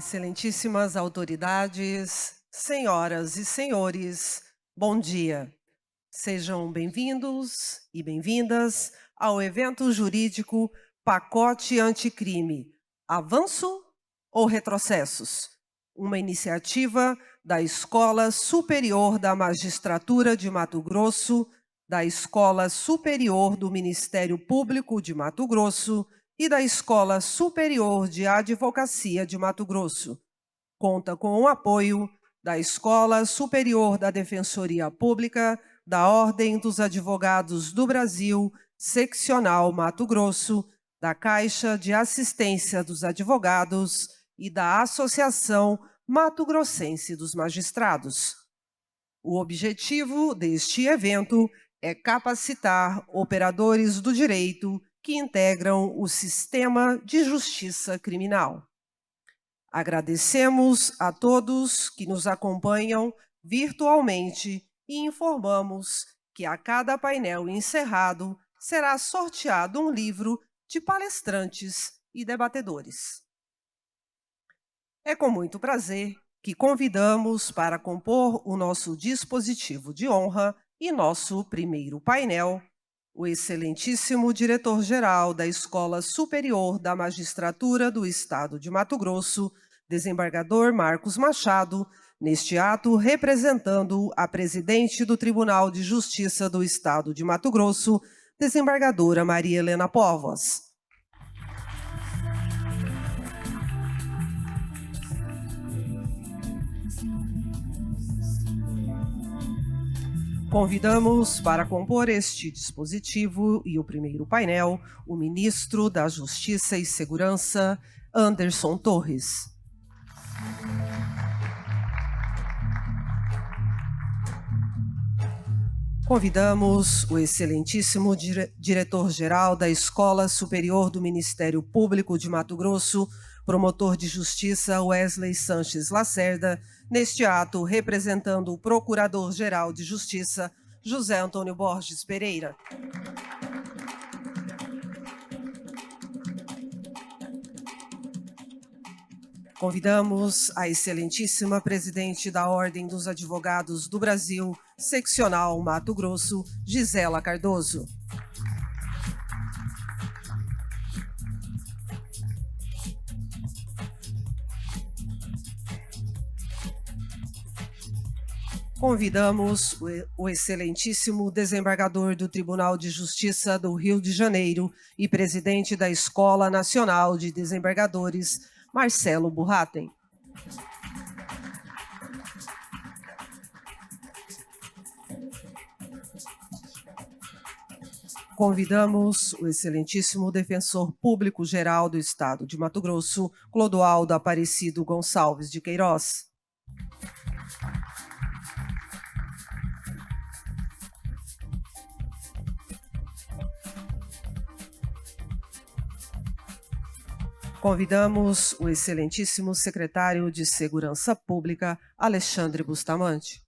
Excelentíssimas autoridades, senhoras e senhores, bom dia. Sejam bem-vindos e bem-vindas ao evento jurídico Pacote Anticrime: Avanço ou Retrocessos? Uma iniciativa da Escola Superior da Magistratura de Mato Grosso, da Escola Superior do Ministério Público de Mato Grosso e da Escola Superior de Advocacia de Mato Grosso. Conta com o apoio da Escola Superior da Defensoria Pública, da Ordem dos Advogados do Brasil, Seccional Mato Grosso, da Caixa de Assistência dos Advogados e da Associação Mato Grossense dos Magistrados. O objetivo deste evento é capacitar operadores do direito que integram o sistema de justiça criminal. Agradecemos a todos que nos acompanham virtualmente e informamos que a cada painel encerrado será sorteado um livro de palestrantes e debatedores. É com muito prazer que convidamos para compor o nosso dispositivo de honra e nosso primeiro painel o excelentíssimo diretor-geral da Escola Superior da Magistratura do Estado de Mato Grosso, desembargador Marcos Machado, neste ato representando a presidente do Tribunal de Justiça do Estado de Mato Grosso, desembargadora Maria Helena Povas. Convidamos para compor este dispositivo e o primeiro painel o ministro da Justiça e Segurança, Anderson Torres. Convidamos o excelentíssimo diretor-geral da Escola Superior do Ministério Público de Mato Grosso, promotor de justiça Wesley Sanches Lacerda, neste ato representando o procurador-geral de justiça José Antônio Borges Pereira. Convidamos a excelentíssima presidente da Ordem dos Advogados do Brasil, Seccional Mato Grosso, Gisela Cardoso. Convidamos o excelentíssimo desembargador do Tribunal de Justiça do Rio de Janeiro e presidente da Escola Nacional de Desembargadores, Marcelo Burratem. Convidamos o excelentíssimo defensor público-geral do Estado de Mato Grosso, Clodoaldo Aparecido Gonçalves de Queiroz. Convidamos o excelentíssimo secretário de Segurança Pública, Alexandre Bustamante.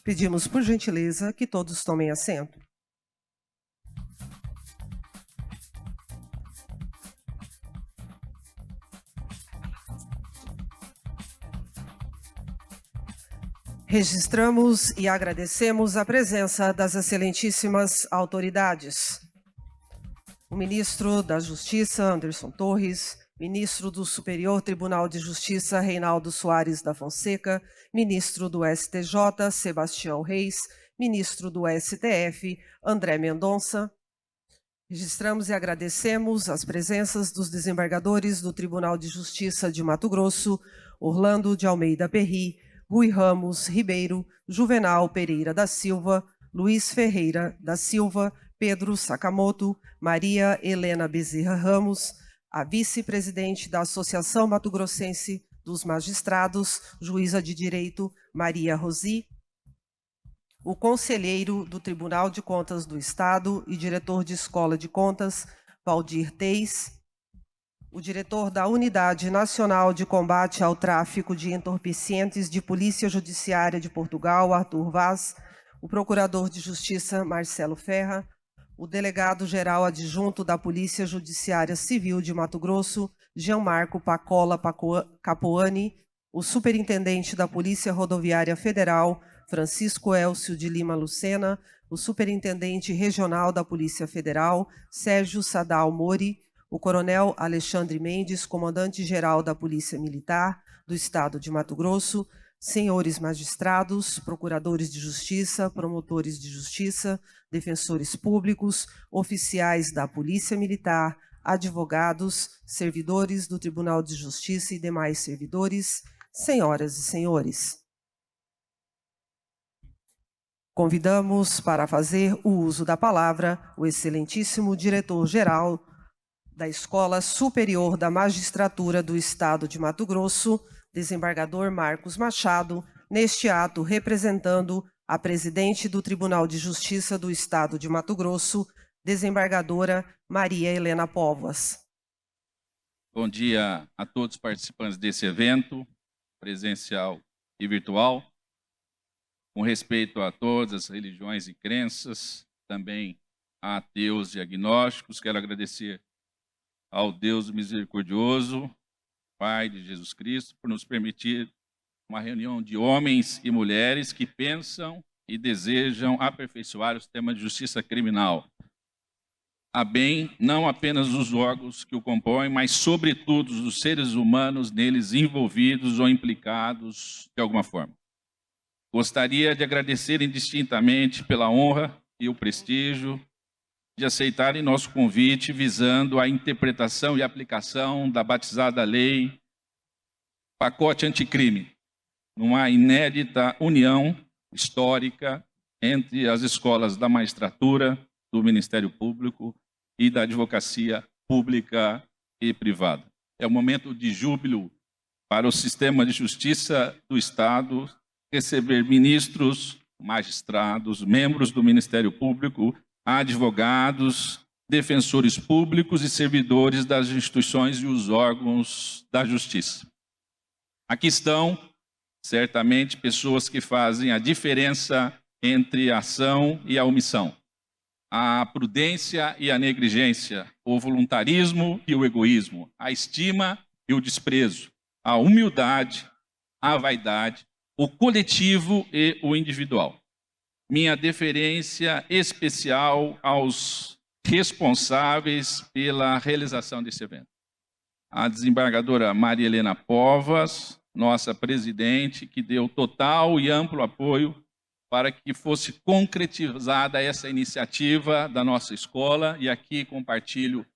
Pedimos, por gentileza, que todos tomem assento. Registramos e agradecemos a presença das excelentíssimas autoridades. O ministro da Justiça, Anderson Torres, ministro do Superior Tribunal de Justiça, Reinaldo Soares da Fonseca, ministro do STJ, Sebastião Reis, ministro do STF, André Mendonça. Registramos e agradecemos as presenças dos desembargadores do Tribunal de Justiça de Mato Grosso, Orlando de Almeida Perry, Rui Ramos Ribeiro, Juvenal Pereira da Silva, Luiz Ferreira da Silva, Pedro Sakamoto, Maria Helena Bezerra Ramos, a vice-presidente da Associação Mato Grossense dos Magistrados, juíza de Direito Maria Rosi, o conselheiro do Tribunal de Contas do Estado e diretor de Escola de Contas, Valdir Teis, o diretor da Unidade Nacional de Combate ao Tráfico de Entorpecentes de Polícia Judiciária de Portugal, Arthur Vaz, o procurador de Justiça, Marcelo Ferra, o delegado-geral adjunto da Polícia Judiciária Civil de Mato Grosso, Jean Marco Pacola Capuani, o superintendente da Polícia Rodoviária Federal, Francisco Elcio de Lima Lucena, o superintendente regional da Polícia Federal, Sérgio Sadal Mori, o coronel Alexandre Mendes, comandante-geral da Polícia Militar do Estado de Mato Grosso, senhores magistrados, procuradores de justiça, promotores de justiça, defensores públicos, oficiais da Polícia Militar, advogados, servidores do Tribunal de Justiça e demais servidores, senhoras e senhores. Convidamos para fazer o uso da palavra o excelentíssimo diretor-geral da Escola Superior da Magistratura do Estado de Mato Grosso, desembargador Marcos Machado, neste ato representando a presidente do Tribunal de Justiça do Estado de Mato Grosso, desembargadora Maria Helena Póvoas. Bom dia a todos os participantes desse evento, presencial e virtual. Com respeito a todas as religiões e crenças, também a ateus e agnósticos, quero agradecer ao Deus misericordioso, Pai de Jesus Cristo, por nos permitir uma reunião de homens e mulheres que pensam e desejam aperfeiçoar o sistema de justiça criminal, a bem não apenas dos órgãos que o compõem, mas sobretudo dos seres humanos neles envolvidos ou implicados de alguma forma. Gostaria de agradecer indistintamente pela honra e o prestígio de aceitarem nosso convite visando a interpretação e aplicação da batizada lei Pacote Anticrime, numa inédita união histórica entre as escolas da magistratura, do Ministério Público e da advocacia pública e privada. É um momento de júbilo para o sistema de justiça do Estado receber ministros, magistrados, membros do Ministério Público, advogados, defensores públicos e servidores das instituições e os órgãos da justiça. Aqui estão, certamente, pessoas que fazem a diferença entre a ação e a omissão, a prudência e a negligência, o voluntarismo e o egoísmo, a estima e o desprezo, a humildade, a vaidade, o coletivo e o individual. Minha deferência especial aos responsáveis pela realização desse evento. A desembargadora Maria Helena Póvoas, nossa presidente, que deu total e amplo apoio para que fosse concretizada essa iniciativa da nossa escola, e aqui compartilho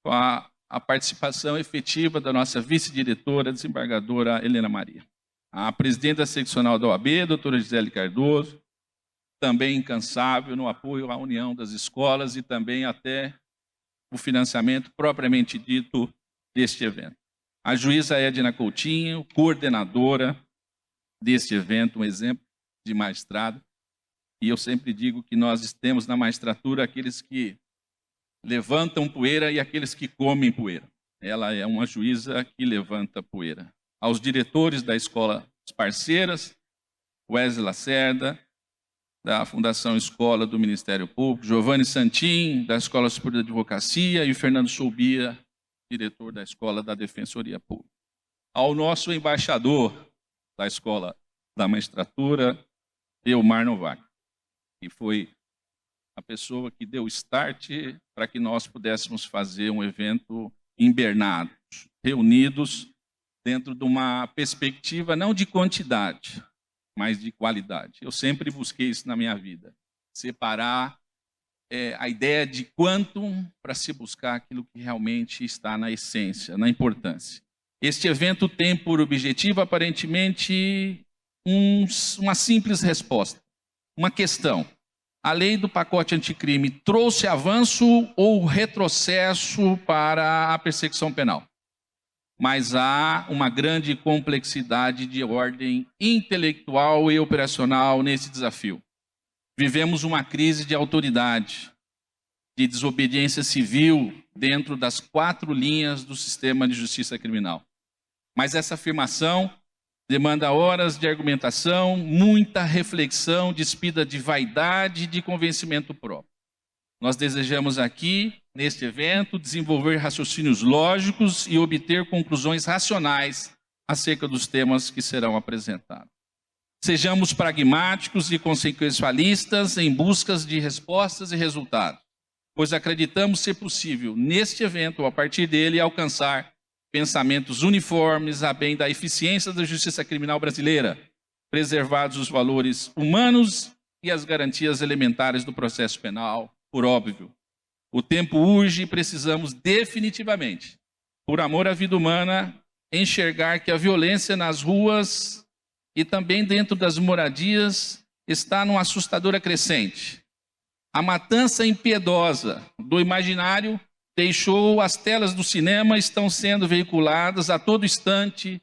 com a participação efetiva da nossa vice-diretora, desembargadora Helena Maria. A presidente da seccional da OAB, doutora Gisele Cardoso, também incansável no apoio à união das escolas e também até o financiamento propriamente dito deste evento. A juíza Edna Coutinho, coordenadora deste evento, um exemplo de magistrado, e eu sempre digo que nós temos na magistratura aqueles que levantam poeira e aqueles que comem poeira. Ela é uma juíza que levanta poeira. Aos diretores da escola parceiras, Wesley Lacerda, da Fundação Escola do Ministério Público, Giovanni Santin, da Escola Superior de Advocacia, e o Fernando Soubia, diretor da Escola da Defensoria Pública. Ao nosso embaixador da Escola da Magistratura, Eumar Novak, que foi a pessoa que deu start para que nós pudéssemos fazer um evento embernados, reunidos dentro de uma perspectiva não de quantidade, mas de qualidade. Eu sempre busquei isso na minha vida, separar a ideia de quantum para se buscar aquilo que realmente está na essência, na importância. Este evento tem por objetivo, aparentemente, uma simples resposta, uma questão. A lei do pacote anticrime trouxe avanço ou retrocesso para a persecução penal? Mas há uma grande complexidade de ordem intelectual e operacional nesse desafio. Vivemos uma crise de autoridade. de desobediência civil dentro das 4 linhas do sistema de justiça criminal. Mas essa afirmação demanda horas de argumentação, muita reflexão, despida de vaidade e de convencimento próprio. Nós desejamos aqui, neste evento, desenvolver raciocínios lógicos e obter conclusões racionais acerca dos temas que serão apresentados. Sejamos pragmáticos e consequencialistas em busca de respostas e resultados, pois acreditamos ser possível, neste evento ou a partir dele, alcançar pensamentos uniformes a bem da eficiência da justiça criminal brasileira, preservados os valores humanos e as garantias elementares do processo penal, por óbvio. O tempo urge e precisamos definitivamente, por amor à vida humana, enxergar que a violência nas ruas e também dentro das moradias está numa assustadora crescente. A matança impiedosa do imaginário deixou as telas do cinema, estão sendo veiculadas a todo instante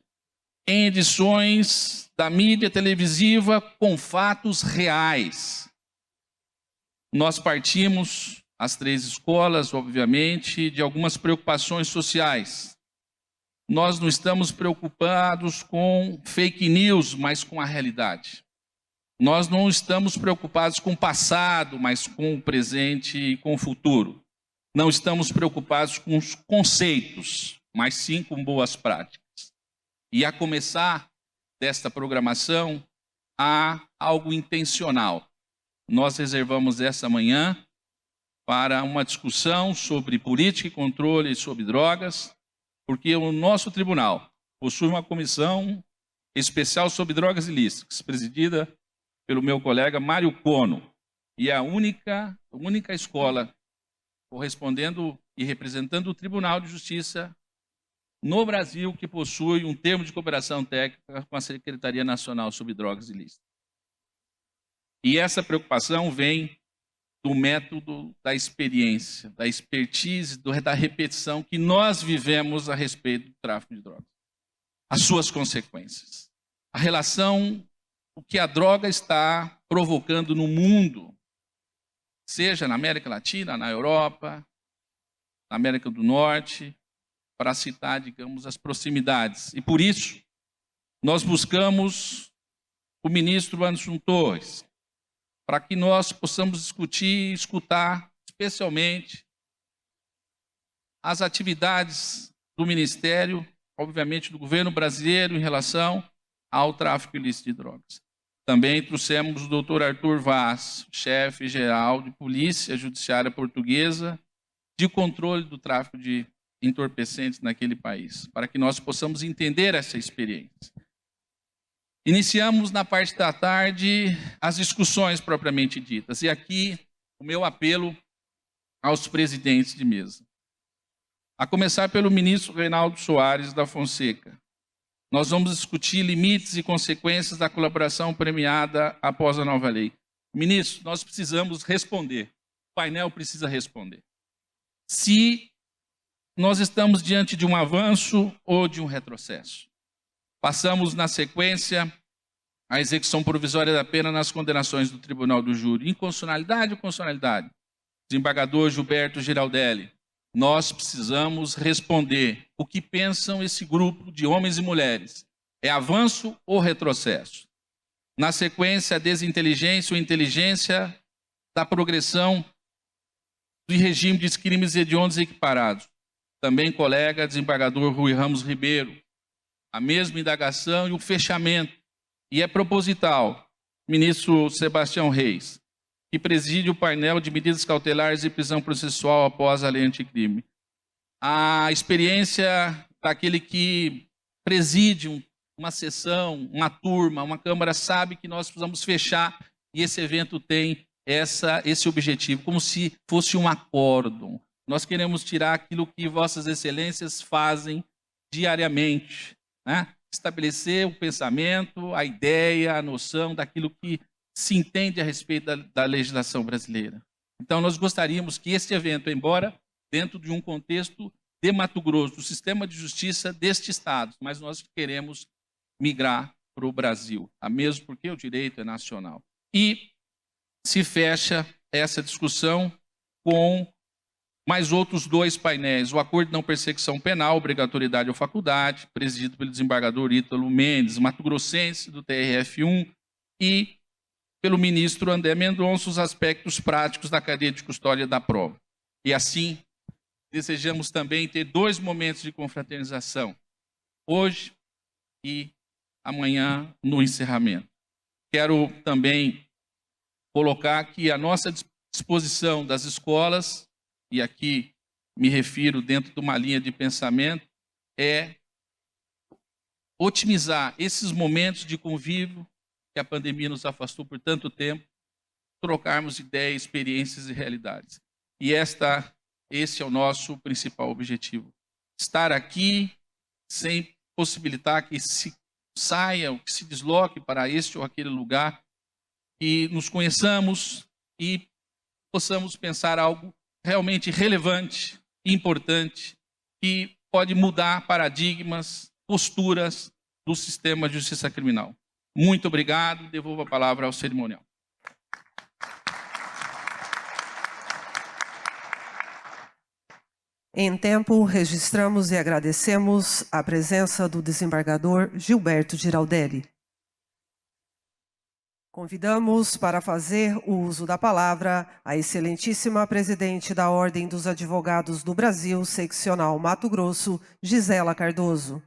em edições da mídia televisiva com fatos reais. Nós partimos, as 3 escolas, obviamente, de algumas preocupações sociais. Nós não estamos preocupados com fake news, mas com a realidade. Nós não estamos preocupados com o passado, mas com o presente e com o futuro. Não estamos preocupados com os conceitos, mas sim com boas práticas. E a começar desta programação, há algo intencional. Nós reservamos essa manhã para uma discussão sobre política e controle sobre drogas, porque o nosso tribunal possui uma comissão especial sobre drogas ilícitas, presidida pelo meu colega Mário Cono, e é a única escola correspondendo e representando o Tribunal de Justiça no Brasil que possui um termo de cooperação técnica com a Secretaria Nacional sobre Drogas Ilícitas. E essa preocupação vem do método da experiência, da expertise, da repetição que nós vivemos a respeito do tráfico de drogas. As suas consequências. A relação, o que a droga está provocando no mundo, seja na América Latina, na Europa, na América do Norte, para citar, digamos, as proximidades. E por isso, nós buscamos o ministro Anderson Torres, para que nós possamos discutir e escutar, especialmente, as atividades do Ministério, obviamente do governo brasileiro, em relação ao tráfico ilícito de drogas. Também trouxemos o doutor Arthur Vaz, chefe-geral de Polícia Judiciária Portuguesa, de controle do tráfico de entorpecentes naquele país, para que nós possamos entender essa experiência. Iniciamos na parte da tarde as discussões propriamente ditas, e aqui o meu apelo aos presidentes de mesa. A começar pelo ministro Reinaldo Soares da Fonseca. Nós vamos discutir limites e consequências da colaboração premiada após a nova lei. Ministro, nós precisamos responder. O painel precisa responder. Se nós estamos diante de um avanço ou de um retrocesso. Passamos, na sequência, a execução provisória da pena nas condenações do Tribunal do Júri. Inconstitucionalidade ou constitucionalidade? Desembargador Gilberto Giraldelli. Nós precisamos responder o que pensam esse grupo de homens e mulheres. É avanço ou retrocesso? Na sequência, a desinteligência ou inteligência da progressão do regime de crimes hediondos equiparados. Também colega desembargador Rui Ramos Ribeiro. A mesma indagação e o fechamento. E é proposital, ministro Sebastião Reis, que preside o painel de medidas cautelares e prisão processual após a lei anticrime. A experiência daquele que preside uma sessão, uma turma, uma Câmara, sabe que nós precisamos fechar e esse evento tem esse objetivo, como se fosse um acórdão. Nós queremos tirar aquilo que vossas excelências fazem diariamente, né? Estabelecer o pensamento, a ideia, a noção daquilo que se entende a respeito da legislação brasileira. Então, nós gostaríamos que este evento, embora dentro de um contexto de Mato Grosso, do sistema de justiça deste estado, mas nós queremos migrar para o Brasil, mesmo porque o direito é nacional. E se fecha essa discussão com mais outros 2 painéis: o Acordo de Não Persecução Penal, Obrigatoriedade ou Faculdade, presidido pelo desembargador Ítalo Mendes, mato-grossense, do TRF1, e pelo ministro André Mendonça, os aspectos práticos da cadeia de custódia da prova. E assim, desejamos também ter 2 momentos de confraternização, hoje e amanhã, no encerramento. Quero também colocar que a nossa disposição das escolas, e aqui me refiro dentro de uma linha de pensamento, é otimizar esses momentos de convívio que a pandemia nos afastou por tanto tempo, trocarmos ideias, experiências e realidades. E esse é o nosso principal objetivo. Estar aqui sem possibilitar que se saia, que se desloque para este ou aquele lugar, que nos conheçamos e possamos pensar algo realmente relevante, importante, que pode mudar paradigmas, posturas do sistema de justiça criminal. Muito obrigado. Devolvo a palavra ao cerimonial. Em tempo, registramos e agradecemos a presença do desembargador Gilberto Giraldelli. Convidamos para fazer o uso da palavra a excelentíssima presidente da Ordem dos Advogados do Brasil, seccional Mato Grosso, Gisela Cardoso.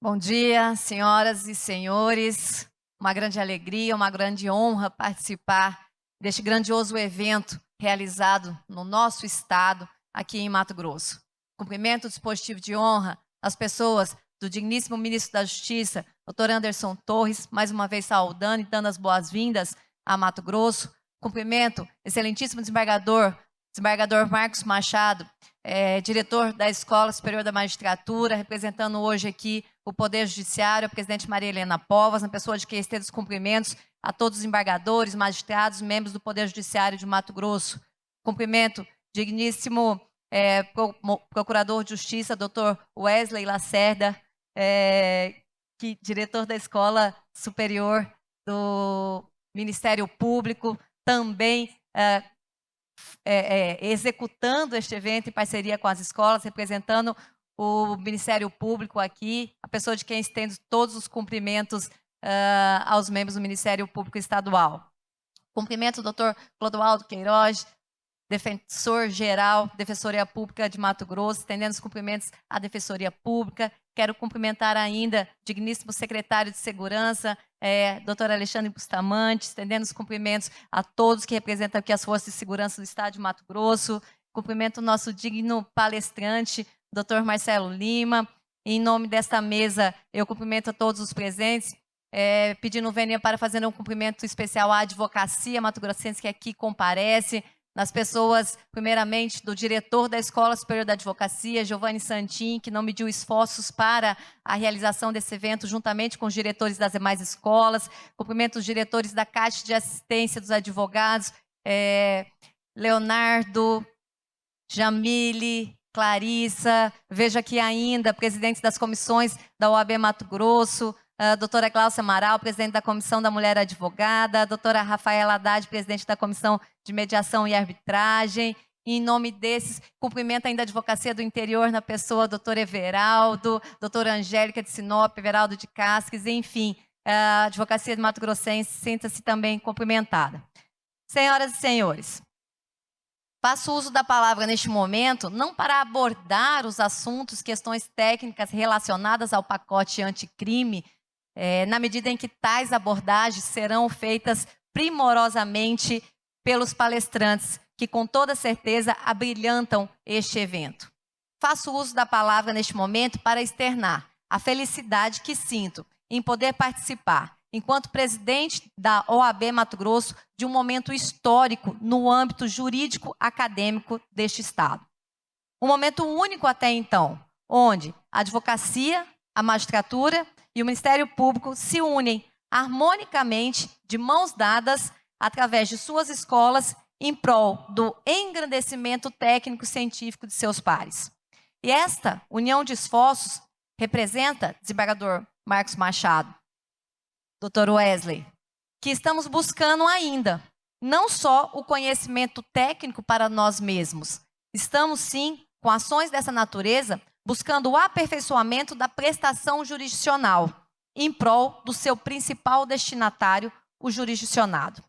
Bom dia, senhoras e senhores. Uma grande alegria, uma grande honra participar deste grandioso evento realizado no nosso estado, aqui em Mato Grosso. Cumprimento o dispositivo de honra às pessoas do digníssimo ministro da Justiça, Dr. Anderson Torres, mais uma vez saudando e dando as boas-vindas a Mato Grosso. Cumprimento excelentíssimo desembargador Marcos Machado, diretor da Escola Superior da Magistratura, representando hoje aqui o Poder Judiciário, a presidente Maria Helena Povas, na pessoa de quem estende os cumprimentos a todos os desembargadores, magistrados, membros do Poder Judiciário de Mato Grosso. Cumprimento digníssimo procurador de Justiça, Dr. Wesley Lacerda, diretor da Escola Superior do Ministério Público, também executando este evento em parceria com as escolas, representando o Ministério Público aqui, a pessoa de quem estendo todos os cumprimentos aos membros do Ministério Público Estadual. Cumprimento o doutor Clodoaldo Queiroz, defensor-geral, Defensoria Pública de Mato Grosso, estendendo os cumprimentos à Defensoria Pública. Quero cumprimentar ainda o digníssimo secretário de Segurança, doutor Alexandre Bustamante, estendendo os cumprimentos a todos que representam aqui as Forças de Segurança do Estado de Mato Grosso. Cumprimento o nosso digno palestrante, doutor Marcelo Lima. Em nome desta mesa, eu cumprimento a todos os presentes, pedindo vênia para fazer um cumprimento especial à advocacia mato-grossense que aqui comparece, nas pessoas, primeiramente, do diretor da Escola Superior da Advocacia, Giovanni Santin, que não mediu esforços para a realização desse evento, juntamente com os diretores das demais escolas. Cumprimento os diretores da Caixa de Assistência dos Advogados, Leonardo, Jamile, Clarissa, vejo aqui ainda presidentes das comissões da OAB Mato Grosso, a doutora Cláudia Amaral, presidente da Comissão da Mulher Advogada, a doutora Rafaela Haddad, presidente da Comissão de Mediação e Arbitragem. E, em nome desses, cumprimento ainda a Advocacia do Interior na pessoa do doutor Everaldo, doutora Angélica de Sinop, Everaldo de Casques, enfim, a Advocacia de Mato Grossense sinta-se também cumprimentada. Senhoras e senhores, faço uso da palavra neste momento, não para abordar os assuntos, questões técnicas relacionadas ao pacote anticrime, na medida em que tais abordagens serão feitas primorosamente pelos palestrantes, que com toda certeza abrilhantam este evento. Faço uso da palavra neste momento para externar a felicidade que sinto em poder participar, enquanto presidente da OAB Mato Grosso, de um momento histórico no âmbito jurídico-acadêmico deste Estado. Um momento único até então, onde a advocacia, a magistratura e o Ministério Público se unem harmonicamente, de mãos dadas, através de suas escolas, em prol do engrandecimento técnico-científico de seus pares. E esta união de esforços representa, desembargador Marcos Machado, doutor Wesley, que estamos buscando ainda, não só o conhecimento técnico para nós mesmos, Estamos, sim, com ações dessa natureza, buscando o aperfeiçoamento da prestação jurisdicional, em prol do seu principal destinatário, o jurisdicionado.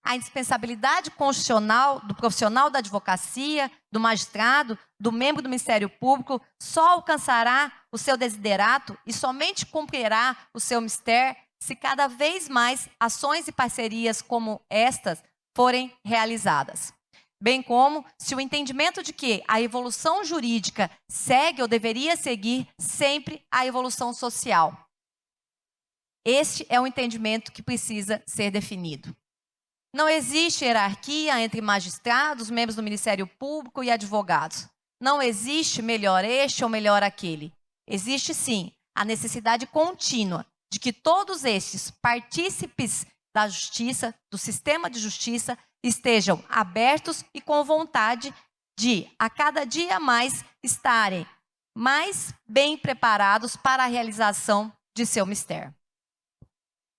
A indispensabilidade constitucional do profissional da advocacia, do magistrado, do membro do Ministério Público, só alcançará o seu desiderato e somente cumprirá o seu mistério se cada vez mais ações e parcerias como estas forem realizadas. Bem como se o entendimento de que a evolução jurídica segue ou deveria seguir sempre a evolução social. Este é o entendimento que precisa ser definido. Não existe hierarquia entre magistrados, membros do Ministério Público e advogados. Não existe melhor este ou melhor aquele. Existe, sim, a necessidade contínua de que todos estes partícipes da justiça, do sistema de justiça, estejam abertos e com vontade de, a cada dia mais, estarem mais bem preparados para a realização de seu mistério.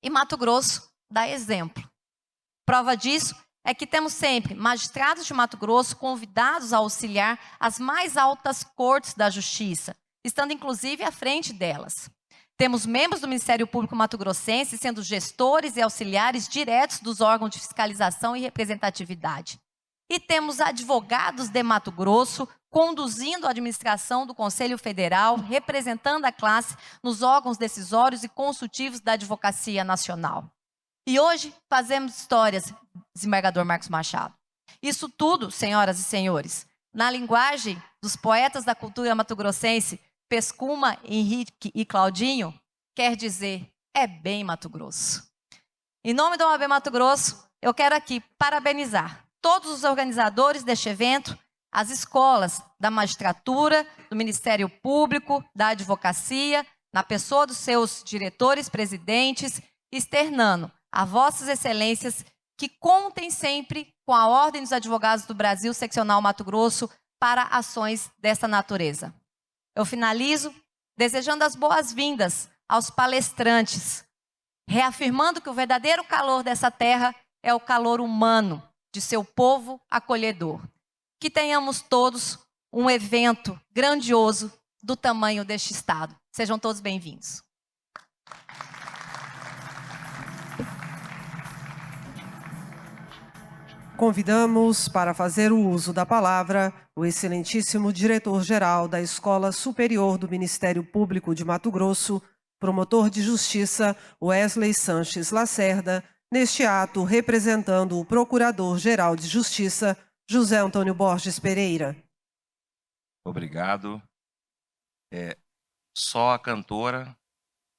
E Mato Grosso dá exemplo. Prova disso é que temos sempre magistrados de Mato Grosso convidados a auxiliar as mais altas cortes da justiça, estando inclusive à frente delas. Temos membros do Ministério Público mato-grossense sendo gestores e auxiliares diretos dos órgãos de fiscalização e representatividade. E temos advogados de Mato Grosso conduzindo a administração do Conselho Federal, representando a classe nos órgãos decisórios e consultivos da Advocacia Nacional. E hoje fazemos histórias, desembargador Marcos Machado. Isso tudo, senhoras e senhores, na linguagem dos poetas da cultura mato-grossense, Pescuma, Henrique e Claudinho, quer dizer, é bem Mato Grosso. Em nome da OAB Mato Grosso, eu quero aqui parabenizar todos os organizadores deste evento, as escolas da magistratura, do Ministério Público, da advocacia, na pessoa dos seus diretores, presidentes, externando a vossas excelências que contem sempre com a Ordem dos Advogados do Brasil, Seccional Mato Grosso, para ações dessa natureza. Eu finalizo desejando as boas-vindas aos palestrantes, reafirmando que o verdadeiro calor dessa terra é o calor humano de seu povo acolhedor. Que tenhamos todos um evento grandioso do tamanho deste estado. Sejam todos bem-vindos. Convidamos para fazer o uso da palavra o excelentíssimo diretor-geral da Escola Superior do Ministério Público de Mato Grosso, promotor de justiça Wesley Sanches Lacerda, neste ato representando o Procurador-Geral de Justiça José Antônio Borges Pereira. Obrigado. Só a cantora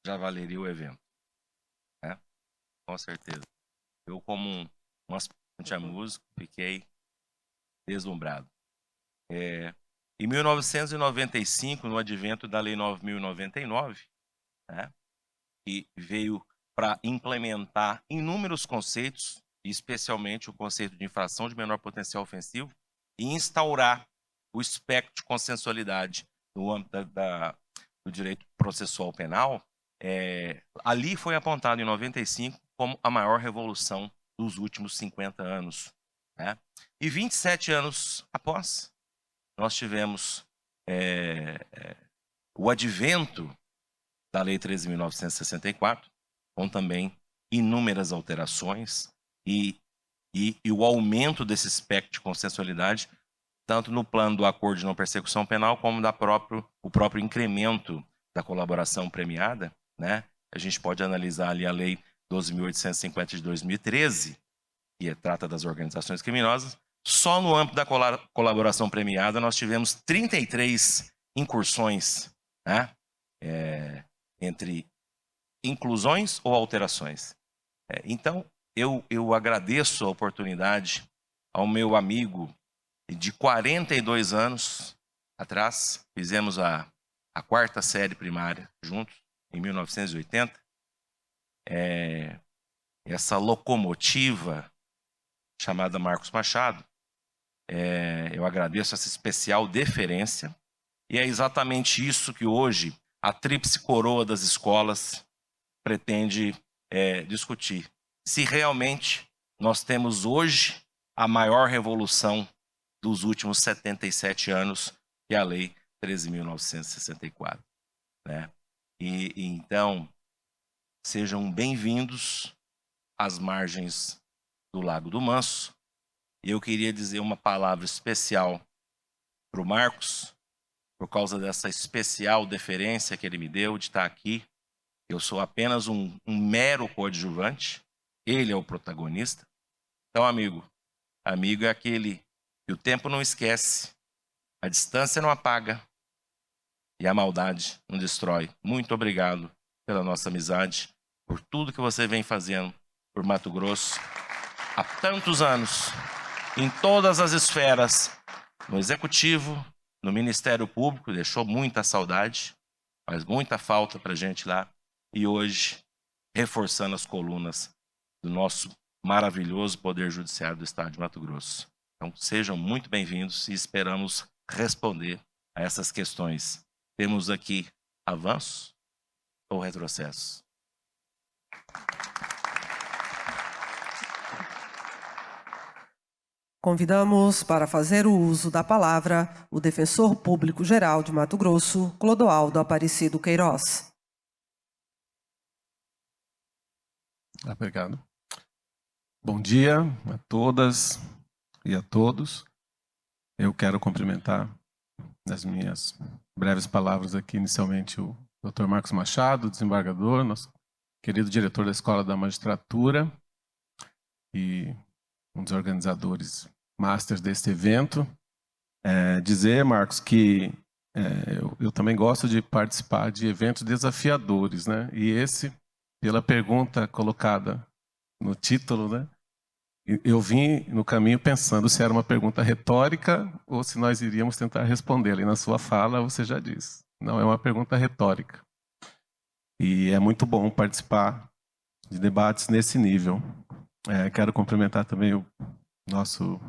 já valeria o evento, né? Com certeza. Eu, como um aspirante a músico, fiquei deslumbrado. Em 1995, no advento da Lei 9.099, né, que veio para implementar inúmeros conceitos, especialmente o conceito de infração de menor potencial ofensivo, e instaurar o espectro de consensualidade no âmbito do direito processual penal, ali foi apontado em 95 como a maior revolução dos últimos 50 anos. Né? E 27 anos após, nós tivemos o advento da Lei 13.964, com também inúmeras alterações e o aumento desse espectro de consensualidade, tanto no plano do acordo de não persecução penal, como o próprio incremento da colaboração premiada. Né? A gente pode analisar ali a Lei 12.850 de 2013, que trata das organizações criminosas. Só no âmbito da colaboração premiada nós tivemos 33 incursões, né? Entre inclusões ou alterações. Então, eu agradeço a oportunidade ao meu amigo de 42 anos atrás, fizemos a 4ª série primária juntos, em 1980. Essa locomotiva chamada Marcos Machado, eu agradeço essa especial deferência, e é exatamente isso que hoje a tríplice coroa das escolas pretende discutir. Se realmente nós temos hoje a maior revolução dos últimos 77 anos, que é a Lei 13.964. Né? Então, sejam bem-vindos às margens do Lago do Manso. E eu queria dizer uma palavra especial para o Marcos, por causa dessa especial deferência que ele me deu de estar aqui. Eu sou apenas um mero coadjuvante, ele é o protagonista. Então, amigo é aquele que o tempo não esquece, a distância não apaga e a maldade não destrói. Muito obrigado pela nossa amizade, por tudo que você vem fazendo por Mato Grosso há tantos anos, em todas as esferas, no Executivo, no Ministério Público, deixou muita saudade, faz muita falta para a gente lá, e hoje reforçando as colunas do nosso maravilhoso Poder Judiciário do Estado de Mato Grosso. Então, sejam muito bem-vindos e esperamos responder a essas questões. Temos aqui avanço ou retrocesso? Convidamos para fazer o uso da palavra o Defensor Público-Geral de Mato Grosso, Clodoaldo Aparecido Queiroz. Obrigado. Bom dia a todas e a todos. Eu quero cumprimentar nas minhas breves palavras aqui, inicialmente, o Dr. Marcos Machado, desembargador, nosso querido diretor da Escola da Magistratura e um dos organizadores masters deste evento. Dizer, Marcos, que eu também gosto de participar de eventos desafiadores, né? E esse, pela pergunta colocada no título, né? Eu vim no caminho pensando se era uma pergunta retórica ou se nós iríamos tentar respondê-la. E na sua fala você já disse, não, é uma pergunta retórica. E é muito bom participar de debates nesse nível. Quero cumprimentar também o nosso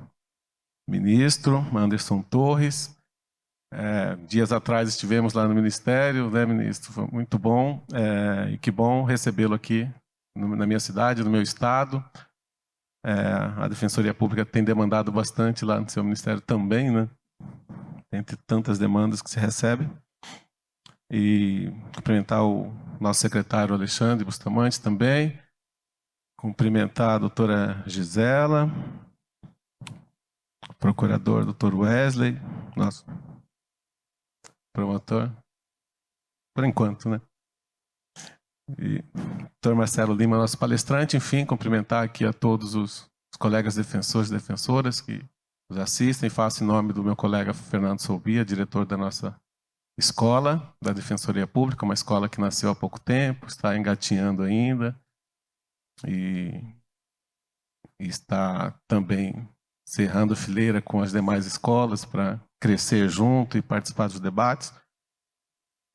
ministro, Anderson Torres. Dias atrás estivemos lá no Ministério, né, ministro? Foi muito bom. E que bom recebê-lo aqui na minha cidade, no meu estado. A Defensoria Pública tem demandado bastante lá no seu Ministério também, né? Entre tantas demandas que se recebe. E cumprimentar o nosso secretário Alexandre Bustamante também. Cumprimentar a doutora Gisela, o procurador doutor Wesley, nosso promotor, por enquanto, né? E doutor Marcelo Lima, nosso palestrante. Enfim, cumprimentar aqui a todos os colegas defensores e defensoras que nos assistem. Faço em nome do meu colega Fernando Soubia, diretor da nossa escola, da Defensoria Pública, uma escola que nasceu há pouco tempo, está engatinhando ainda e está também cerrando fileira com as demais escolas para crescer junto e participar dos debates.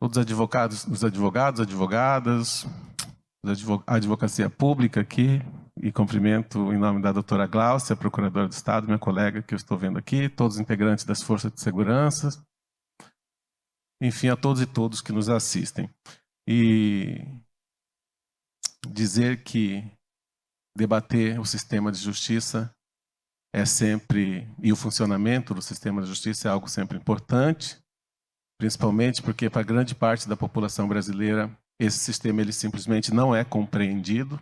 Todos os advogadas, a advocacia pública aqui, e cumprimento em nome da doutora Gláucia, procuradora do Estado, minha colega que eu estou vendo aqui, todos os integrantes das forças de segurança, enfim, a todos e todos que nos assistem. E dizer que debater o sistema de justiça é sempre, e o funcionamento do sistema de justiça é algo sempre importante, principalmente porque para grande parte da população brasileira esse sistema ele simplesmente não é compreendido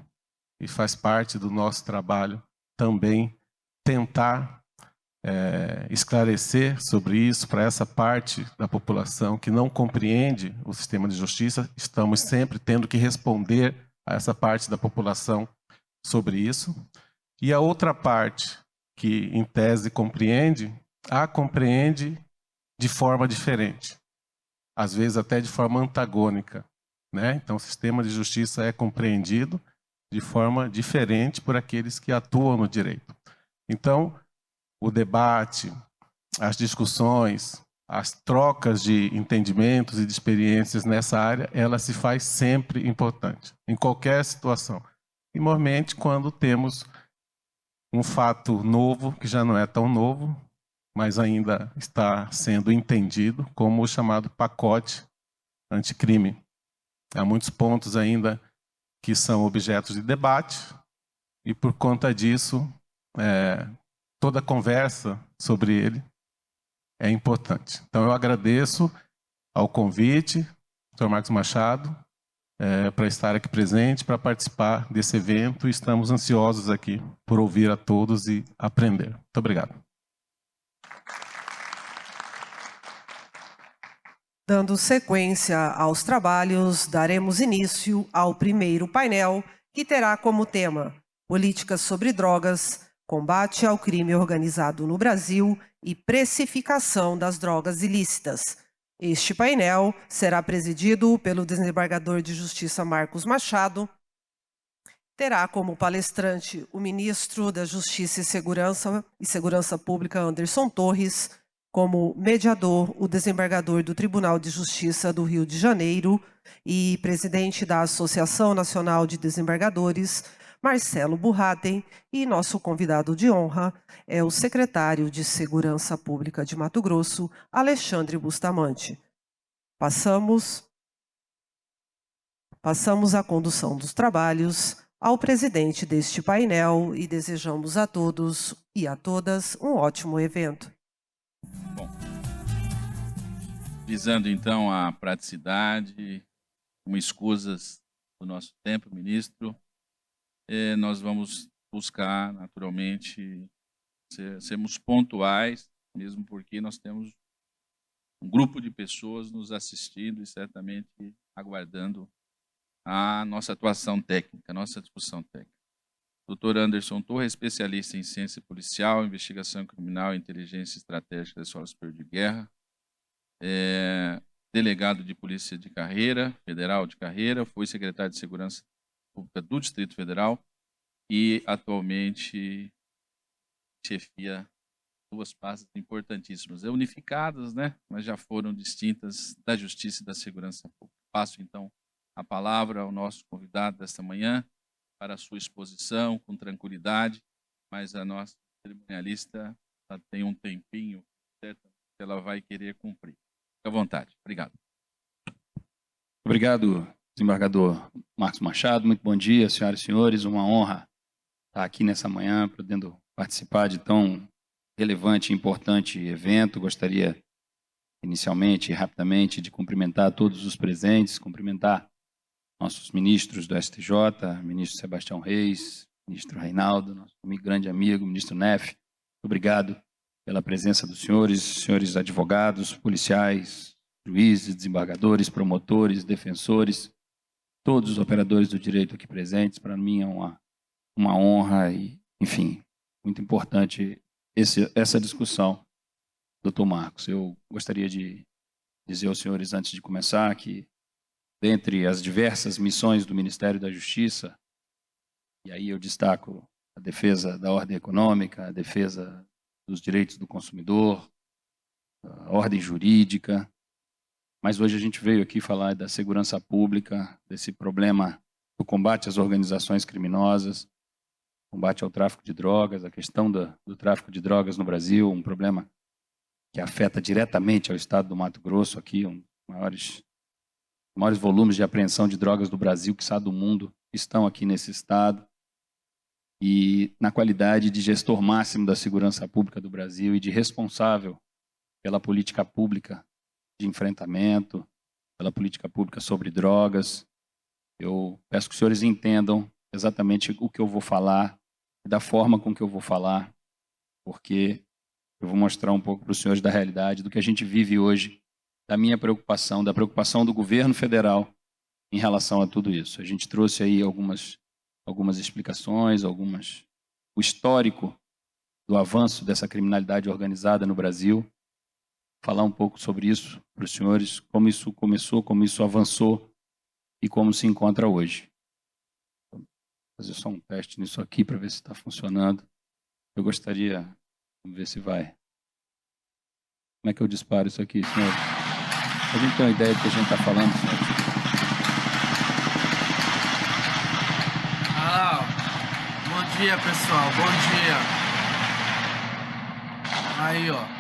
e faz parte do nosso trabalho também tentar esclarecer sobre isso para essa parte da população que não compreende o sistema de justiça. Estamos sempre tendo que responder a essa parte da população sobre isso. E a outra parte que, em tese, compreende de forma diferente, às vezes até de forma antagônica, né? Então, o sistema de justiça é compreendido de forma diferente por aqueles que atuam no direito. Então, o debate, as discussões, as trocas de entendimentos e de experiências nessa área, ela se faz sempre importante, em qualquer situação. E, normalmente, quando temos um fato novo, que já não é tão novo, mas ainda está sendo entendido como o chamado pacote anticrime. Há muitos pontos ainda que são objetos de debate e, por conta disso, toda conversa sobre ele é importante. Então, eu agradeço ao convite, Dr. Marcos Machado, para estar aqui presente, para participar desse evento. Estamos ansiosos aqui por ouvir a todos e aprender. Muito obrigado. Dando sequência aos trabalhos, daremos início ao primeiro painel, que terá como tema Políticas sobre Drogas, Combate ao Crime Organizado no Brasil e Precificação das Drogas Ilícitas. Este painel será presidido pelo desembargador de Justiça Marcos Machado. Terá como palestrante o ministro da Justiça e Segurança Pública, Anderson Torres, como mediador, o desembargador do Tribunal de Justiça do Rio de Janeiro e presidente da Associação Nacional de Desembargadores, Marcelo Burraden, e nosso convidado de honra é o secretário de Segurança Pública de Mato Grosso, Alexandre Bustamante. Passamos a condução dos trabalhos ao presidente deste painel e desejamos a todos e a todas um ótimo evento. Bom, visando então a praticidade, com escusas do nosso tempo, ministro, nós vamos buscar naturalmente sermos pontuais, mesmo porque nós temos um grupo de pessoas nos assistindo e certamente aguardando a nossa atuação técnica, a nossa discussão técnica. Dr. Anderson Torres, especialista em ciência policial, investigação criminal e inteligência estratégica da Escola Superior de Guerra, delegado de Polícia de Carreira, Federal de Carreira, foi secretário de Segurança Pública do Distrito Federal e atualmente chefia duas pastas importantíssimas, unificadas, né, mas já foram distintas, da Justiça e da Segurança Pública. Passo então a palavra ao nosso convidado desta manhã para a sua exposição com tranquilidade, mas a nossa cerimonialista tem um tempinho certo, que ela vai querer cumprir. Fique à vontade. Obrigado. Obrigado, desembargador Marcos Machado. Muito bom dia, senhoras e senhores. Uma honra estar aqui nessa manhã, podendo participar de tão relevante e importante evento. Gostaria, inicialmente e rapidamente, de cumprimentar todos os presentes, cumprimentar nossos ministros do STJ, ministro Sebastião Reis, ministro Reinaldo, nosso grande amigo, ministro Neff. Obrigado pela presença dos senhores advogados, policiais, juízes, desembargadores, promotores, defensores, todos os operadores do direito aqui presentes. Para mim é uma honra e, enfim, muito importante essa discussão, doutor Marcos. Eu gostaria de dizer aos senhores, antes de começar, que dentre as diversas missões do Ministério da Justiça, e aí eu destaco a defesa da ordem econômica, a defesa dos direitos do consumidor, a ordem jurídica, mas hoje a gente veio aqui falar da segurança pública, desse problema do combate às organizações criminosas, combate ao tráfico de drogas, a questão do tráfico de drogas no Brasil, um problema que afeta diretamente ao estado do Mato Grosso, aqui, um dos maiores volumes de apreensão de drogas do Brasil, que está do mundo, estão aqui nesse estado, e na qualidade de gestor máximo da segurança pública do Brasil e de responsável pela política pública de enfrentamento, pela política pública sobre drogas. Eu peço que os senhores entendam exatamente o que eu vou falar, da forma com que eu vou falar, porque eu vou mostrar um pouco para os senhores da realidade, do que a gente vive hoje, da minha preocupação, da preocupação do governo federal em relação a tudo isso. A gente trouxe aí algumas explicações, o histórico do avanço dessa criminalidade organizada no Brasil, falar um pouco sobre isso para os senhores, como isso começou, como isso avançou e como se encontra hoje. Vou fazer só um teste nisso aqui para ver se está funcionando. Eu gostaria, vamos ver se vai. Como é que eu disparo isso aqui, senhores? A gente tem uma ideia do que a gente está falando, senhores? Bom dia, pessoal. Bom dia. Aí, ó.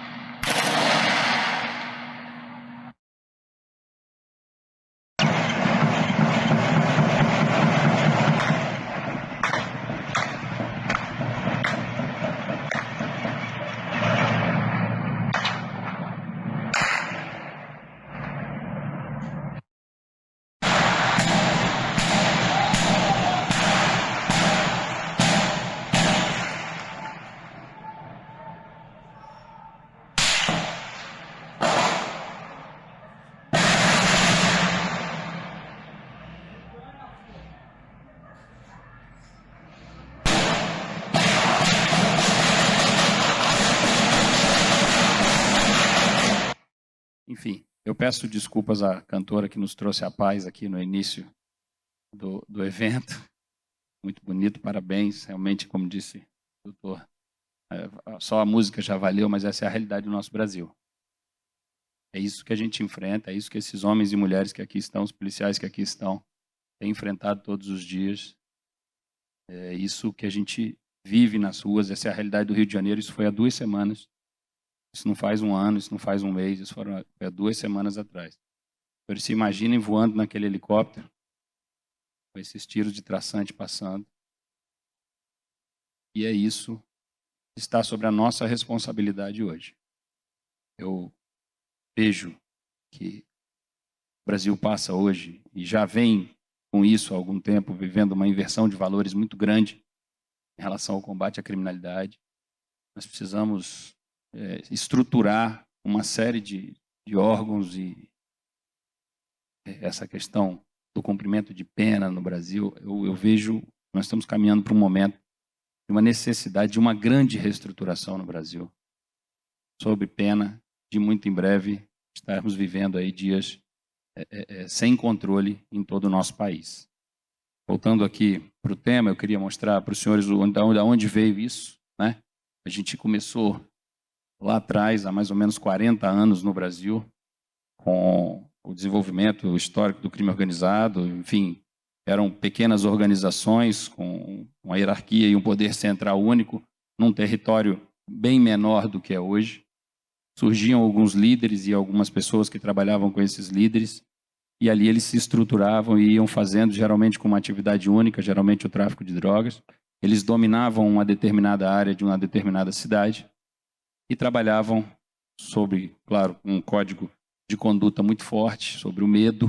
peço desculpas à cantora que nos trouxe a paz aqui no início do evento. Muito bonito, parabéns. Realmente, como disse o doutor, só a música já valeu, mas essa é a realidade do nosso Brasil. É isso que a gente enfrenta, é isso que esses homens e mulheres que aqui estão, os policiais que aqui estão, têm enfrentado todos os dias. É isso que a gente vive nas ruas, essa é a realidade do Rio de Janeiro. Isso foi há 2 semanas. Isso não faz 1 ano, isso não faz 1 mês, isso foi há 2 semanas atrás. Então, se imaginem voando naquele helicóptero, com esses tiros de traçante passando. E é isso que está sobre a nossa responsabilidade hoje. Eu vejo que o Brasil passa hoje, e já vem com isso há algum tempo, vivendo uma inversão de valores muito grande em relação ao combate à criminalidade. Nós precisamos estruturar uma série de órgãos e essa questão do cumprimento de pena no Brasil, eu vejo, nós estamos caminhando para um momento de uma necessidade de uma grande reestruturação no Brasil, sob pena de muito em breve estarmos vivendo aí dias sem controle em todo o nosso país. Voltando aqui para o tema, eu queria mostrar para os senhores de onde veio isso, né? A gente começou lá atrás, há mais ou menos 40 anos no Brasil, com o desenvolvimento histórico do crime organizado, enfim, eram pequenas organizações com uma hierarquia e um poder central único, num território bem menor do que é hoje. Surgiam alguns líderes e algumas pessoas que trabalhavam com esses líderes, e ali eles se estruturavam e iam fazendo, geralmente com uma atividade única, geralmente o tráfico de drogas. Eles dominavam uma determinada área de uma determinada cidade e trabalhavam sobre, claro, um código de conduta muito forte, sobre o medo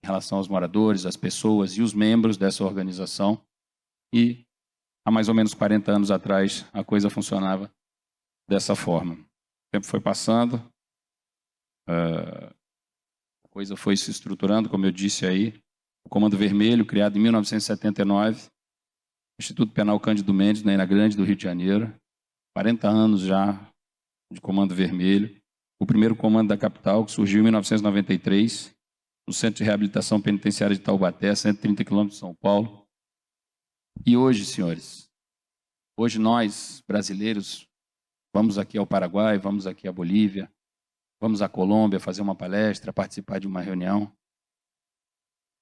em relação aos moradores, às pessoas e os membros dessa organização. E há mais ou menos 40 anos atrás a coisa funcionava dessa forma. O tempo foi passando, a coisa foi se estruturando, como eu disse aí. O Comando Vermelho, criado em 1979, Instituto Penal Cândido Mendes, na Ilha Grande do Rio de Janeiro. 40 anos já de Comando Vermelho. O primeiro comando da capital, que surgiu em 1993, no Centro de Reabilitação Penitenciária de Taubaté, 130 quilômetros de São Paulo. E hoje, senhores, hoje nós, brasileiros, vamos aqui ao Paraguai, vamos aqui à Bolívia, vamos à Colômbia fazer uma palestra, participar de uma reunião,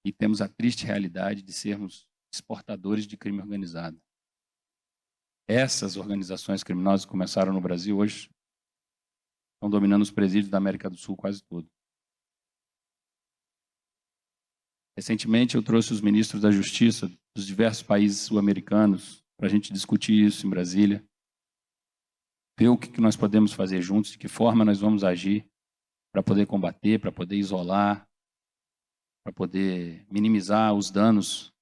e temos a triste realidade de sermos exportadores de crime organizado. Essas organizações criminosas que começaram no Brasil hoje estão dominando os presídios da América do Sul quase todo. Recentemente eu trouxe os ministros da Justiça dos diversos países sul-americanos para a gente discutir isso em Brasília, ver o que nós podemos fazer juntos, de que forma nós vamos agir para poder combater, para poder isolar, para poder minimizar os danos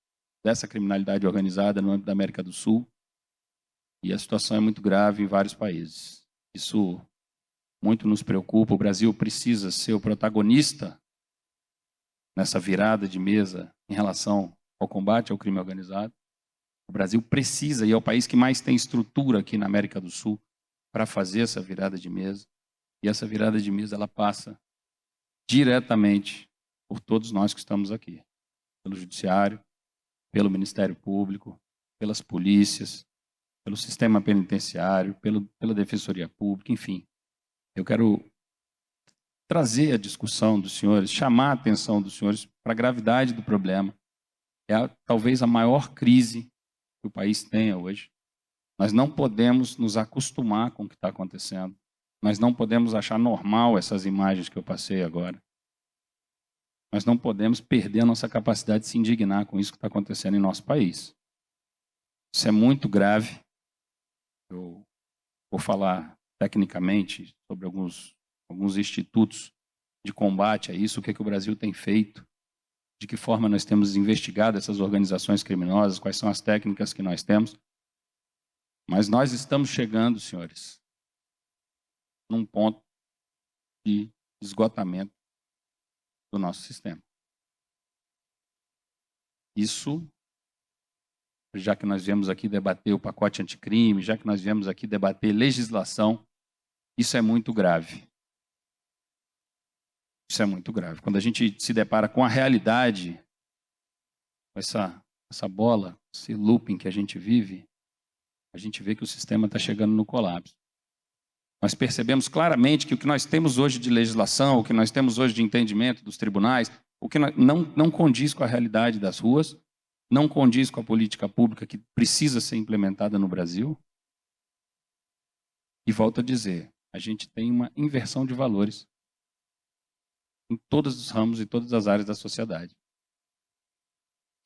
dessa criminalidade organizada no âmbito da América do Sul. E a situação é muito grave em vários países. Isso muito nos preocupa. O Brasil precisa ser o protagonista nessa virada de mesa em relação ao combate ao crime organizado. O Brasil precisa, e é o país que mais tem estrutura aqui na América do Sul para fazer essa virada de mesa. E essa virada de mesa ela passa diretamente por todos nós que estamos aqui. Pelo Judiciário, pelo Ministério Público, pelas polícias, pelo sistema penitenciário, pela Defensoria Pública, enfim. Eu quero trazer a discussão dos senhores, chamar a atenção dos senhores para a gravidade do problema. Talvez a maior crise que o país tenha hoje. Nós não podemos nos acostumar com o que está acontecendo. Nós não podemos achar normal essas imagens que eu passei agora. Nós não podemos perder a nossa capacidade de se indignar com isso que está acontecendo em nosso país. Isso é muito grave. Eu vou falar tecnicamente sobre alguns institutos de combate a isso, o que o Brasil tem feito, de que forma nós temos investigado essas organizações criminosas, quais são as técnicas que nós temos. Mas nós estamos chegando, senhores, num ponto de esgotamento do nosso sistema. Isso, já que nós viemos aqui debater o pacote anticrime, já que nós viemos aqui debater legislação, isso é muito grave. Isso é muito grave. Quando a gente se depara com a realidade, com essa bola, esse looping que a gente vive, a gente vê que o sistema está chegando no colapso. Nós percebemos claramente que o que nós temos hoje de legislação, o que nós temos hoje de entendimento dos tribunais, o que não condiz com a realidade das ruas, não condiz com a política pública que precisa ser implementada no Brasil. E volto a dizer, a gente tem uma inversão de valores em todos os ramos e todas as áreas da sociedade.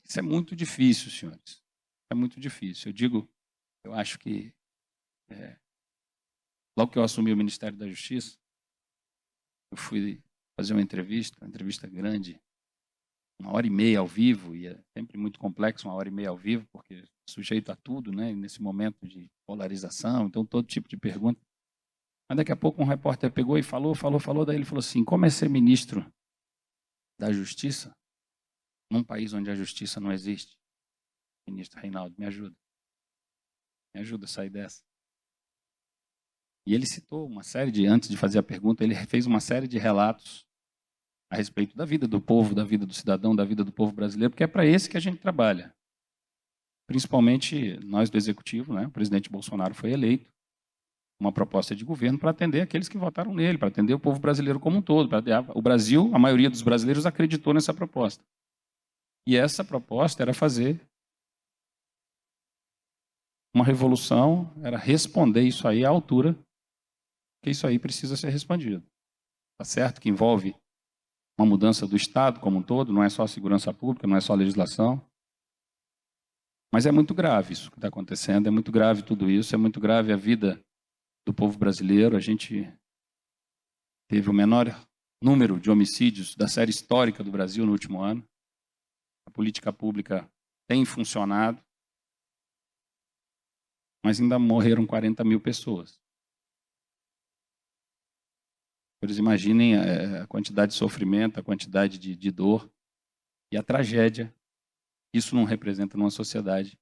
Isso é muito difícil, senhores. É muito difícil. Eu acho que logo que eu assumi o Ministério da Justiça, eu fui fazer uma entrevista grande, 1h30 ao vivo, e é sempre muito complexo 1h30 ao vivo, porque sujeito a tudo, né, nesse momento de polarização, então todo tipo de pergunta. Mas daqui a pouco um repórter pegou e falou, daí ele falou assim, como é ser ministro da Justiça num país onde a justiça não existe? Ministro Reinaldo, me ajuda a sair dessa. E ele citou uma série antes de fazer a pergunta, ele fez uma série de relatos a respeito da vida do povo, da vida do cidadão, da vida do povo brasileiro, porque é para esse que a gente trabalha. Principalmente nós do Executivo, né? O presidente Bolsonaro foi eleito, uma proposta de governo para atender aqueles que votaram nele, para atender o povo brasileiro como um todo. O Brasil, a maioria dos brasileiros acreditou nessa proposta. E essa proposta era fazer uma revolução, era responder isso aí à altura, que isso aí precisa ser respondido. Tá certo que envolve uma mudança do Estado como um todo, não é só a segurança pública, não é só a legislação. Mas é muito grave isso que está acontecendo, é muito grave tudo isso, é muito grave a vida do povo brasileiro. A gente teve o menor número de homicídios da série histórica do Brasil no último ano. A política pública tem funcionado, mas ainda morreram 40 mil pessoas. Vocês imaginem a quantidade de sofrimento, a quantidade de dor e a tragédia que isso não representa numa sociedade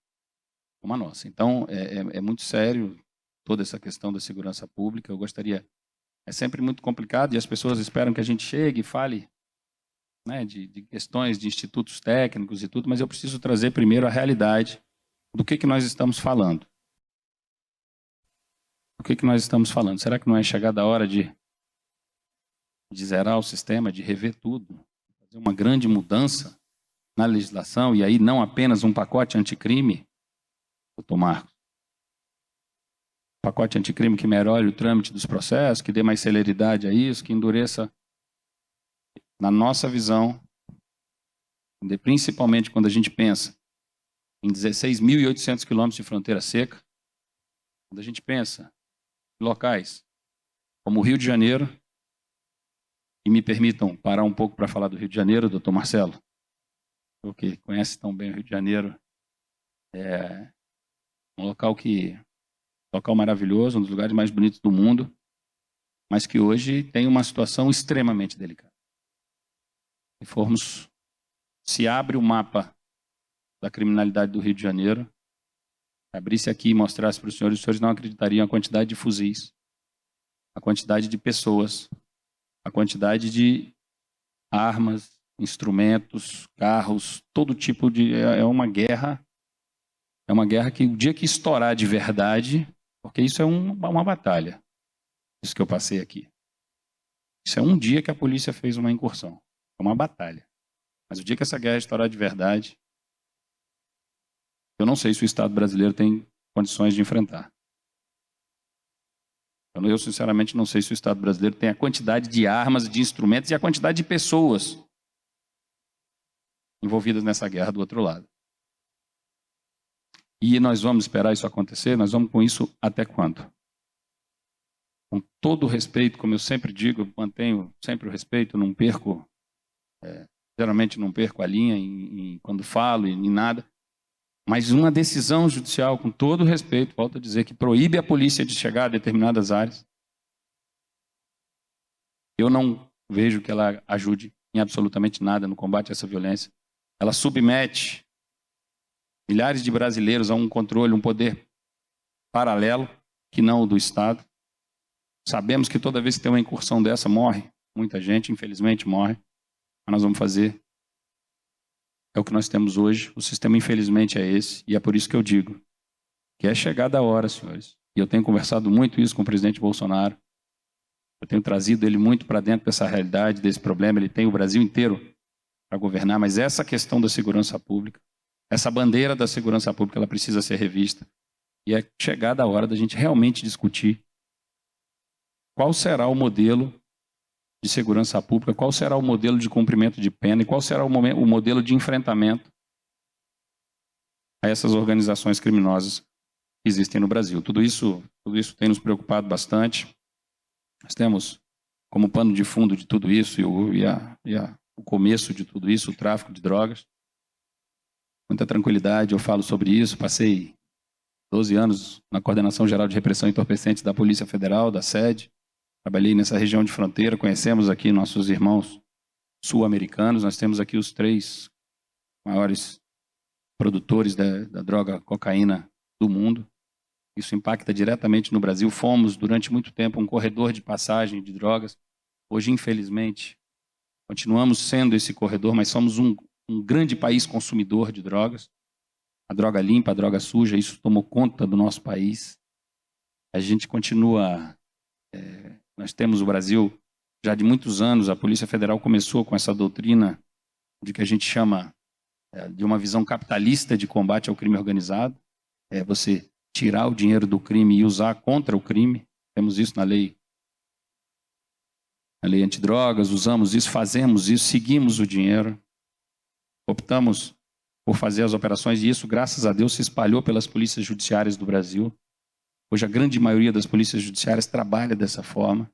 como a nossa. Então, é muito sério toda essa questão da segurança pública. Eu gostaria... É sempre muito complicado e as pessoas esperam que a gente chegue e fale, né, de questões de institutos técnicos e tudo, mas eu preciso trazer primeiro a realidade do que nós estamos falando. O que nós estamos falando? Será que não é chegada a hora de zerar o sistema, de rever tudo, fazer uma grande mudança na legislação e aí não apenas um pacote anticrime, doutor Marcos? Pacote anticrime que melhore o trâmite dos processos, que dê mais celeridade a isso, que endureça, na nossa visão, principalmente quando a gente pensa em 16.800 quilômetros de fronteira seca, quando a gente pensa em locais como o Rio de Janeiro, e me permitam parar um pouco para falar do Rio de Janeiro, doutor Marcelo, que conhece tão bem o Rio de Janeiro, é um local maravilhoso, um dos lugares mais bonitos do mundo, mas que hoje tem uma situação extremamente delicada. Se abre o mapa da criminalidade do Rio de Janeiro, abrisse aqui e mostrasse para os senhores não acreditariam a quantidade de fuzis, a quantidade de pessoas, a quantidade de armas, instrumentos, carros, todo tipo de... É uma guerra que o dia que estourar de verdade, porque isso é uma batalha, isso que eu passei aqui. Isso é um dia que a polícia fez uma incursão, é uma batalha. Mas o dia que essa guerra estourar de verdade, eu não sei se o Estado brasileiro tem condições de enfrentar. Eu sinceramente não sei se o Estado brasileiro tem a quantidade de armas, de instrumentos e a quantidade de pessoas envolvidas nessa guerra do outro lado. E nós vamos esperar isso acontecer? Nós vamos com isso até quando? Com todo o respeito, como eu sempre digo, eu mantenho sempre o respeito, não perco, geralmente não perco a linha quando falo e em nada. Mas uma decisão judicial, com todo o respeito, volto a dizer, que proíbe a polícia de chegar a determinadas áreas, eu não vejo que ela ajude em absolutamente nada no combate a essa violência. Ela submete milhares de brasileiros a um controle, um poder paralelo, que não o do Estado. Sabemos que toda vez que tem uma incursão dessa, morre muita gente, infelizmente, morre. Mas nós vamos fazer. É o que nós temos hoje. O sistema, infelizmente, é esse. E é por isso que eu digo que é chegada a hora, senhores. E eu tenho conversado muito isso com o presidente Bolsonaro. Eu tenho trazido ele muito para dentro dessa realidade, desse problema. Ele tem o Brasil inteiro para governar, mas essa questão da segurança pública, essa bandeira da segurança pública, ela precisa ser revista. E é chegada a hora da gente realmente discutir qual será o modelo de segurança pública, qual será o modelo de cumprimento de pena e qual será o modelo de enfrentamento a essas organizações criminosas que existem no Brasil. Tudo isso tem nos preocupado bastante. Nós temos como pano de fundo de tudo isso o começo de tudo isso, o tráfico de drogas. Muita tranquilidade, eu falo sobre isso. Passei 12 anos na Coordenação Geral de Repressão e Entorpecentes da Polícia Federal, da sede. Trabalhei nessa região de fronteira, conhecemos aqui nossos irmãos sul-americanos. Nós temos aqui os 3 maiores produtores da droga cocaína do mundo. Isso impacta diretamente no Brasil. Fomos, durante muito tempo, um corredor de passagem de drogas. Hoje, infelizmente, continuamos sendo esse corredor, mas somos um grande país consumidor de drogas. A droga limpa, a droga suja, isso tomou conta do nosso país. A gente continua... nós temos o Brasil, já de muitos anos, a Polícia Federal começou com essa doutrina de que a gente chama de uma visão capitalista de combate ao crime organizado. É você tirar o dinheiro do crime e usar contra o crime. Temos isso na lei antidrogas, usamos isso, fazemos isso, seguimos o dinheiro. Optamos por fazer as operações e isso, graças a Deus, se espalhou pelas polícias judiciárias do Brasil. Hoje a grande maioria das polícias judiciárias trabalha dessa forma.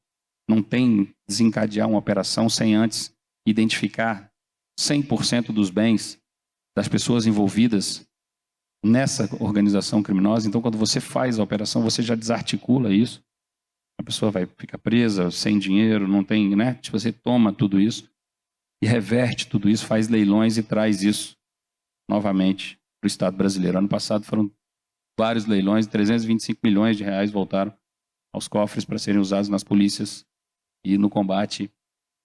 Não tem desencadear uma operação sem antes identificar 100% dos bens das pessoas envolvidas nessa organização criminosa. Então, quando você faz a operação, você já desarticula isso. A pessoa fica presa, sem dinheiro, não tem, né? Você toma tudo isso e reverte tudo isso, faz leilões e traz isso novamente para o Estado brasileiro. Ano passado foram vários leilões, 325 milhões de reais voltaram aos cofres para serem usados nas polícias e no combate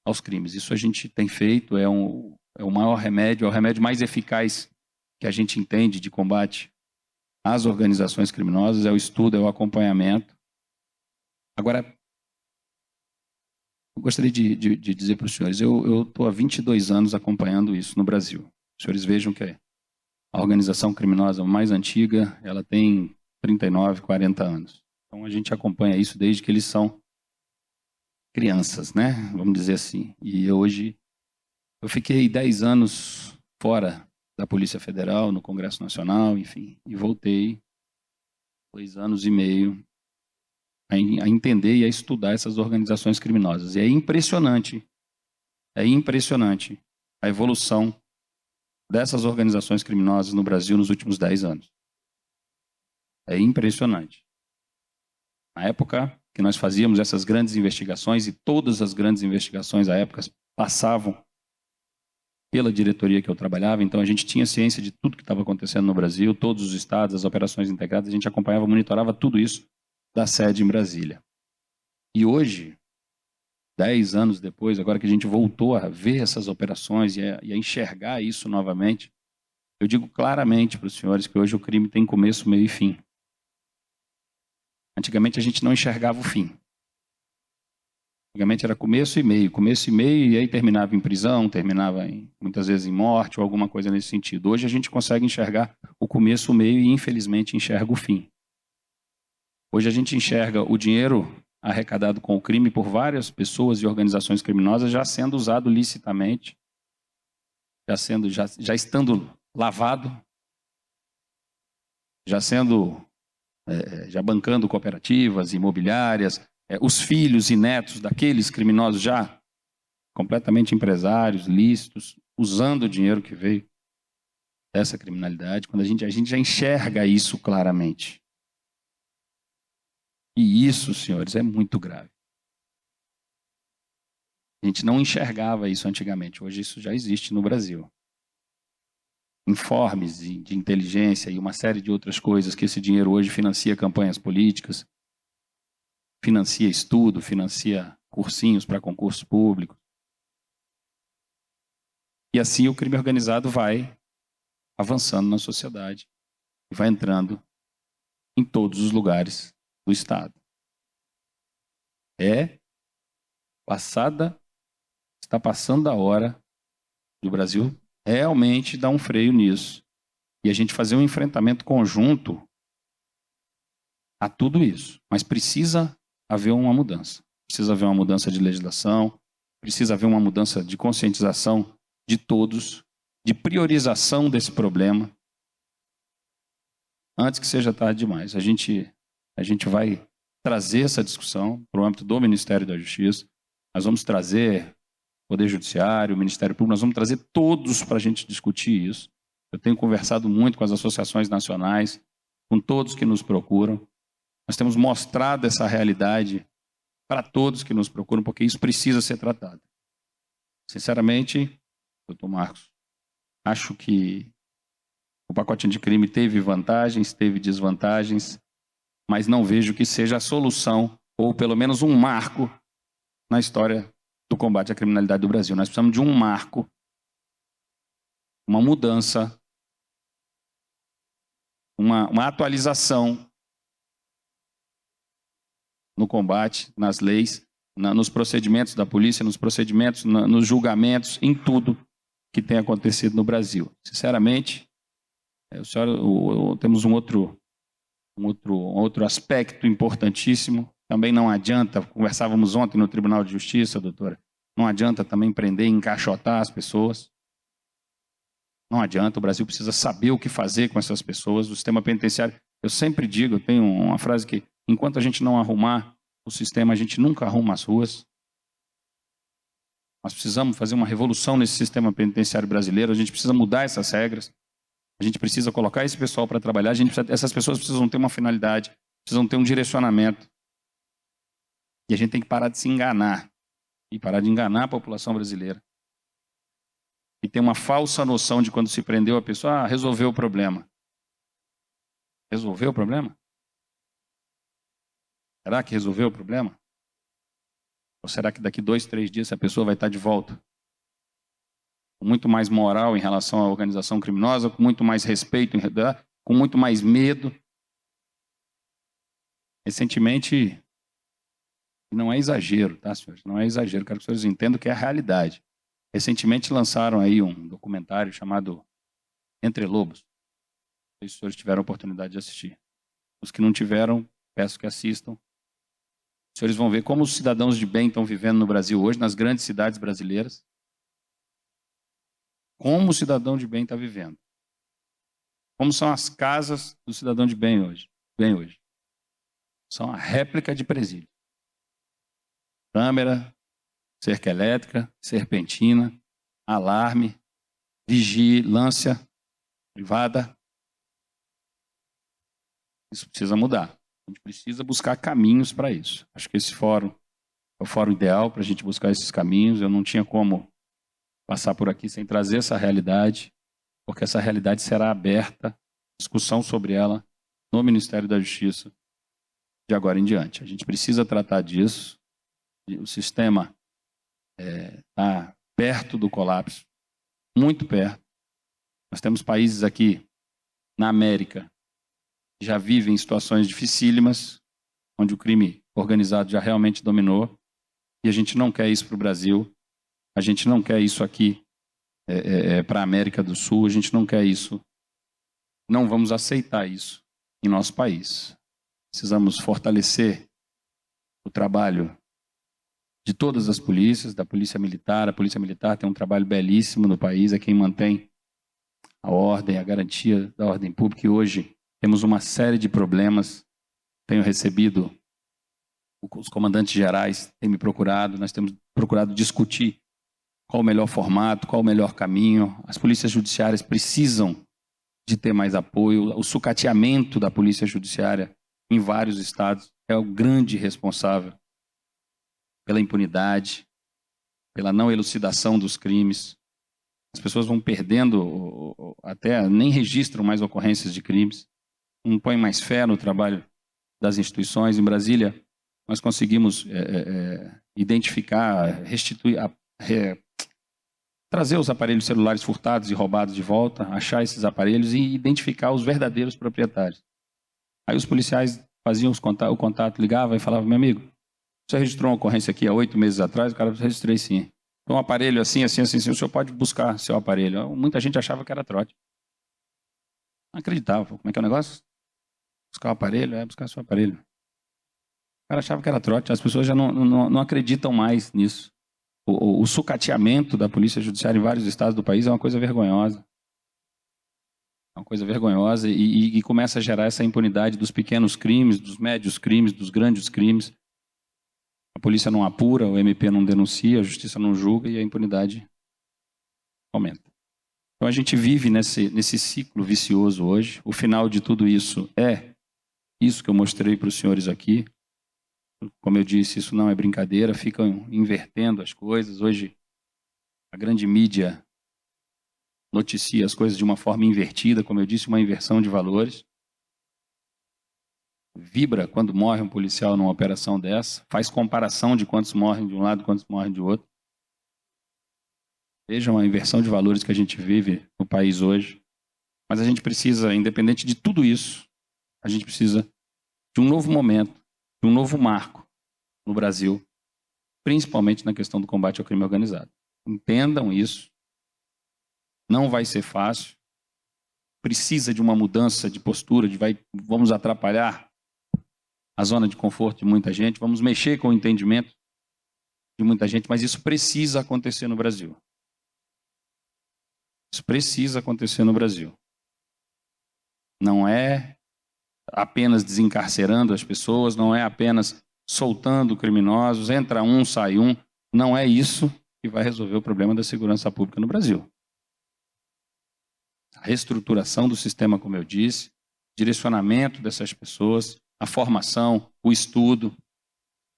aos crimes. Isso a gente tem feito, é o maior remédio, é o remédio mais eficaz que a gente entende de combate às organizações criminosas, é o estudo, é o acompanhamento. Agora, eu gostaria de dizer para os senhores, eu estou há 22 anos acompanhando isso no Brasil. Os senhores vejam que a organização criminosa mais antiga, ela tem 39, 40 anos. Então a gente acompanha isso desde que eles são crianças, né? Vamos dizer assim. E hoje, eu fiquei 10 anos fora da Polícia Federal, no Congresso Nacional, enfim, e voltei 2 anos e meio a entender e a estudar essas organizações criminosas. E é impressionante a evolução dessas organizações criminosas no Brasil nos últimos 10 anos. É impressionante. Na época que nós fazíamos essas grandes investigações, e todas as grandes investigações à época passavam pela diretoria que eu trabalhava, então a gente tinha ciência de tudo que estava acontecendo no Brasil, todos os estados, as operações integradas, a gente acompanhava, monitorava tudo isso da sede em Brasília. E hoje, 10 anos depois, agora que a gente voltou a ver essas operações e a enxergar isso novamente, eu digo claramente para os senhores que hoje o crime tem começo, meio e fim. Antigamente a gente não enxergava o fim. Antigamente era começo e meio, e aí terminava em prisão, terminava muitas vezes em morte ou alguma coisa nesse sentido. Hoje a gente consegue enxergar o começo, o meio e infelizmente enxerga o fim. Hoje a gente enxerga o dinheiro arrecadado com o crime por várias pessoas e organizações criminosas já sendo usado licitamente, já estando lavado, já bancando cooperativas, imobiliárias, os filhos e netos daqueles criminosos já completamente empresários, lícitos, usando o dinheiro que veio dessa criminalidade, quando a gente já enxerga isso claramente. E isso, senhores, é muito grave. A gente não enxergava isso antigamente, hoje isso já existe no Brasil. Informes de inteligência e uma série de outras coisas que esse dinheiro hoje financia campanhas políticas, financia estudo, financia cursinhos para concursos públicos. E assim o crime organizado vai avançando na sociedade e vai entrando em todos os lugares do Estado. Está passando a hora do Brasil realmente dar um freio nisso e a gente fazer um enfrentamento conjunto a tudo isso. Mas precisa haver uma mudança. Precisa haver uma mudança de legislação, precisa haver uma mudança de conscientização de todos, de priorização desse problema, antes que seja tarde demais. A gente vai trazer essa discussão para o âmbito do Ministério da Justiça. Nós vamos trazer o Poder Judiciário, o Ministério Público, nós vamos trazer todos para a gente discutir isso. Eu tenho conversado muito com as associações nacionais, com todos que nos procuram. Nós temos mostrado essa realidade para todos que nos procuram, porque isso precisa ser tratado. Sinceramente, doutor Marcos, acho que o pacote anticrime teve vantagens, teve desvantagens, mas não vejo que seja a solução, ou pelo menos um marco na história do combate à criminalidade do Brasil. Nós precisamos de um marco, uma mudança, uma atualização no combate, nas leis, nos procedimentos da polícia, nos procedimentos, nos julgamentos, em tudo que tem acontecido no Brasil. Sinceramente, temos um outro aspecto importantíssimo. Também não adianta, conversávamos ontem no Tribunal de Justiça, doutora, não adianta também prender e encaixotar as pessoas. Não adianta, o Brasil precisa saber o que fazer com essas pessoas. O sistema penitenciário, eu sempre digo, eu tenho uma frase que, enquanto a gente não arrumar o sistema, a gente nunca arruma as ruas. Nós precisamos fazer uma revolução nesse sistema penitenciário brasileiro, a gente precisa mudar essas regras, a gente precisa colocar esse pessoal para trabalhar, essas pessoas precisam ter uma finalidade, precisam ter um direcionamento. E a gente tem que parar de se enganar, e parar de enganar a população brasileira. E ter uma falsa noção de quando se prendeu a pessoa, resolveu o problema. Resolveu o problema? Será que resolveu o problema? Ou será que daqui 2, 3 dias a pessoa vai estar de volta? Com muito mais moral em relação à organização criminosa, com muito mais respeito, com muito mais medo. Recentemente, não é exagero, tá, senhores? Não é exagero, quero que os senhores entendam que é a realidade. Recentemente lançaram aí um documentário chamado Entre Lobos. Não sei se os senhores tiveram a oportunidade de assistir. Os que não tiveram, peço que assistam. Os senhores vão ver como os cidadãos de bem estão vivendo no Brasil hoje, nas grandes cidades brasileiras. Como o cidadão de bem está vivendo. Como são as casas do cidadão de bem hoje. São a réplica de presídio. Câmera, cerca elétrica, serpentina, alarme, vigilância privada. Isso precisa mudar. A gente precisa buscar caminhos para isso. Acho que esse fórum é o fórum ideal para a gente buscar esses caminhos. Eu não tinha como passar por aqui sem trazer essa realidade, porque essa realidade será aberta, discussão sobre ela no Ministério da Justiça de agora em diante. A gente precisa tratar disso. O sistema está perto do colapso, muito perto. Nós temos países aqui na América que já vivem situações dificílimas, onde o crime organizado já realmente dominou, e a gente não quer isso para o Brasil, a gente não quer isso aqui para a América do Sul, a gente não quer isso, não vamos aceitar isso em nosso país. Precisamos fortalecer o trabalho de todas as polícias, da Polícia Militar. A Polícia Militar tem um trabalho belíssimo no país, é quem mantém a ordem, a garantia da ordem pública. E hoje temos uma série de problemas. Tenho recebido, os comandantes gerais têm me procurado, nós temos procurado discutir qual o melhor formato, qual o melhor caminho. As polícias judiciárias precisam de ter mais apoio. O sucateamento da Polícia Judiciária em vários estados é o grande responsável pela impunidade, pela não elucidação dos crimes. As pessoas vão perdendo, até nem registram mais ocorrências de crimes, não põem mais fé no trabalho das instituições. Em Brasília, nós conseguimos identificar, restituir, trazer os aparelhos celulares furtados e roubados de volta, achar esses aparelhos e identificar os verdadeiros proprietários. Aí os policiais faziam o contato, ligavam e falavam: meu amigo, você registrou uma ocorrência aqui há 8 meses atrás? O cara: registrei sim. Então, um aparelho assim, assim, assim, o senhor pode buscar seu aparelho. Muita gente achava que era trote. Não acreditava. Como é que é o negócio? Buscar o aparelho? Buscar seu aparelho. O cara achava que era trote. As pessoas já não acreditam mais nisso. O sucateamento da polícia judiciária em vários estados do país é uma coisa vergonhosa. É uma coisa vergonhosa e começa a gerar essa impunidade dos pequenos crimes, dos médios crimes, dos grandes crimes. A polícia não apura, o MP não denuncia, a justiça não julga e a impunidade aumenta. Então a gente vive nesse ciclo vicioso hoje. O final de tudo isso é isso que eu mostrei para os senhores aqui. Como eu disse, isso não é brincadeira, ficam invertendo as coisas. Hoje a grande mídia noticia as coisas de uma forma invertida, como eu disse, uma inversão de valores. Vibra quando morre um policial numa operação dessa, faz comparação de quantos morrem de um lado e quantos morrem de outro. Vejam a inversão de valores que a gente vive no país hoje. Mas a gente precisa, independente de tudo isso, a gente precisa de um novo momento, de um novo marco no Brasil, principalmente na questão do combate ao crime organizado. Entendam isso. Não vai ser fácil. Precisa de uma mudança de postura, vamos atrapalhar a zona de conforto de muita gente, vamos mexer com o entendimento de muita gente, mas isso precisa acontecer no Brasil. Isso precisa acontecer no Brasil. Não é apenas desencarcerando as pessoas, não é apenas soltando criminosos, entra um, sai um. Não é isso que vai resolver o problema da segurança pública no Brasil. A reestruturação do sistema, como eu disse, direcionamento dessas pessoas, a formação, o estudo,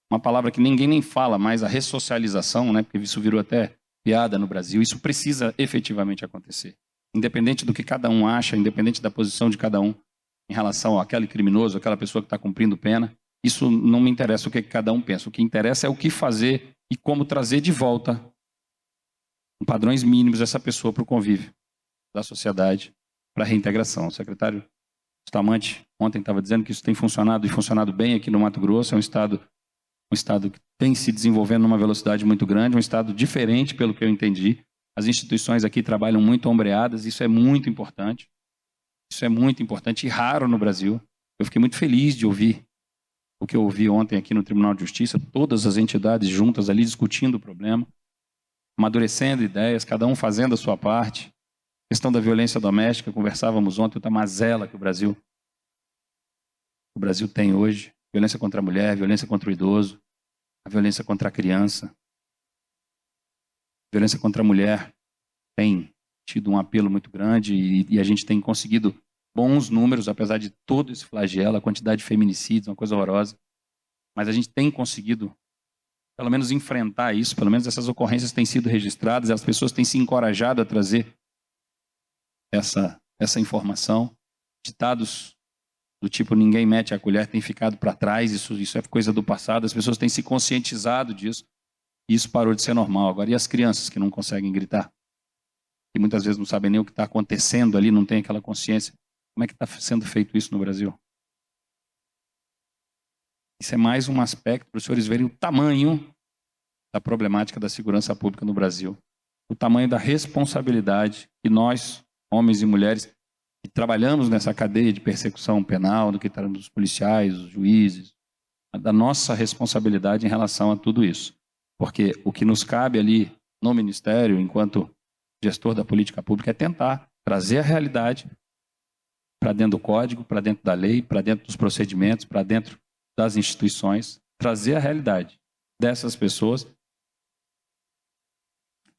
uma palavra que ninguém nem fala mais, a ressocialização, né? Porque isso virou até piada no Brasil. Isso precisa efetivamente acontecer. Independente do que cada um acha, independente da posição de cada um em relação àquele criminoso, àquela pessoa que está cumprindo pena, isso não me interessa o que cada um pensa. O que interessa é o que fazer e como trazer de volta, com padrões mínimos, essa pessoa para o convívio da sociedade, para a reintegração. O secretário Bustamante ontem estava dizendo que isso tem funcionado e funcionado bem aqui no Mato Grosso. É um estado que tem se desenvolvendo numa velocidade muito grande, um estado diferente, pelo que eu entendi. As instituições aqui trabalham muito ombreadas, isso é muito importante. Isso é muito importante e raro no Brasil. Eu fiquei muito feliz de ouvir o que eu ouvi ontem aqui no Tribunal de Justiça, todas as entidades juntas ali discutindo o problema, amadurecendo ideias, cada um fazendo a sua parte. A questão da violência doméstica, conversávamos ontem, da mazela que o Brasil tem hoje. Violência contra a mulher, violência contra o idoso, a violência contra a criança. A violência contra a mulher tem tido um apelo muito grande e a gente tem conseguido bons números, apesar de todo esse flagelo, a quantidade de feminicídios, uma coisa horrorosa. Mas a gente tem conseguido, pelo menos, enfrentar isso, pelo menos essas ocorrências têm sido registradas, as pessoas têm se encorajado a trazer essa informação. Ditados do tipo ninguém mete a colher têm ficado para trás, isso é coisa do passado, as pessoas têm se conscientizado disso e isso parou de ser normal. Agora, e as crianças que não conseguem gritar? Que muitas vezes não sabem nem o que está acontecendo ali, não tem aquela consciência. Como é que está sendo feito isso no Brasil? Isso é mais um aspecto para os senhores verem o tamanho da problemática da segurança pública no Brasil. O tamanho da responsabilidade que nós, homens e mulheres, que trabalhamos nessa cadeia de persecução penal, do que está dos policiais, os juízes, da nossa responsabilidade em relação a tudo isso. Porque o que nos cabe ali no Ministério, enquanto gestor da política pública, é tentar trazer a realidade para dentro do código, para dentro da lei, para dentro dos procedimentos, para dentro das instituições, trazer a realidade dessas pessoas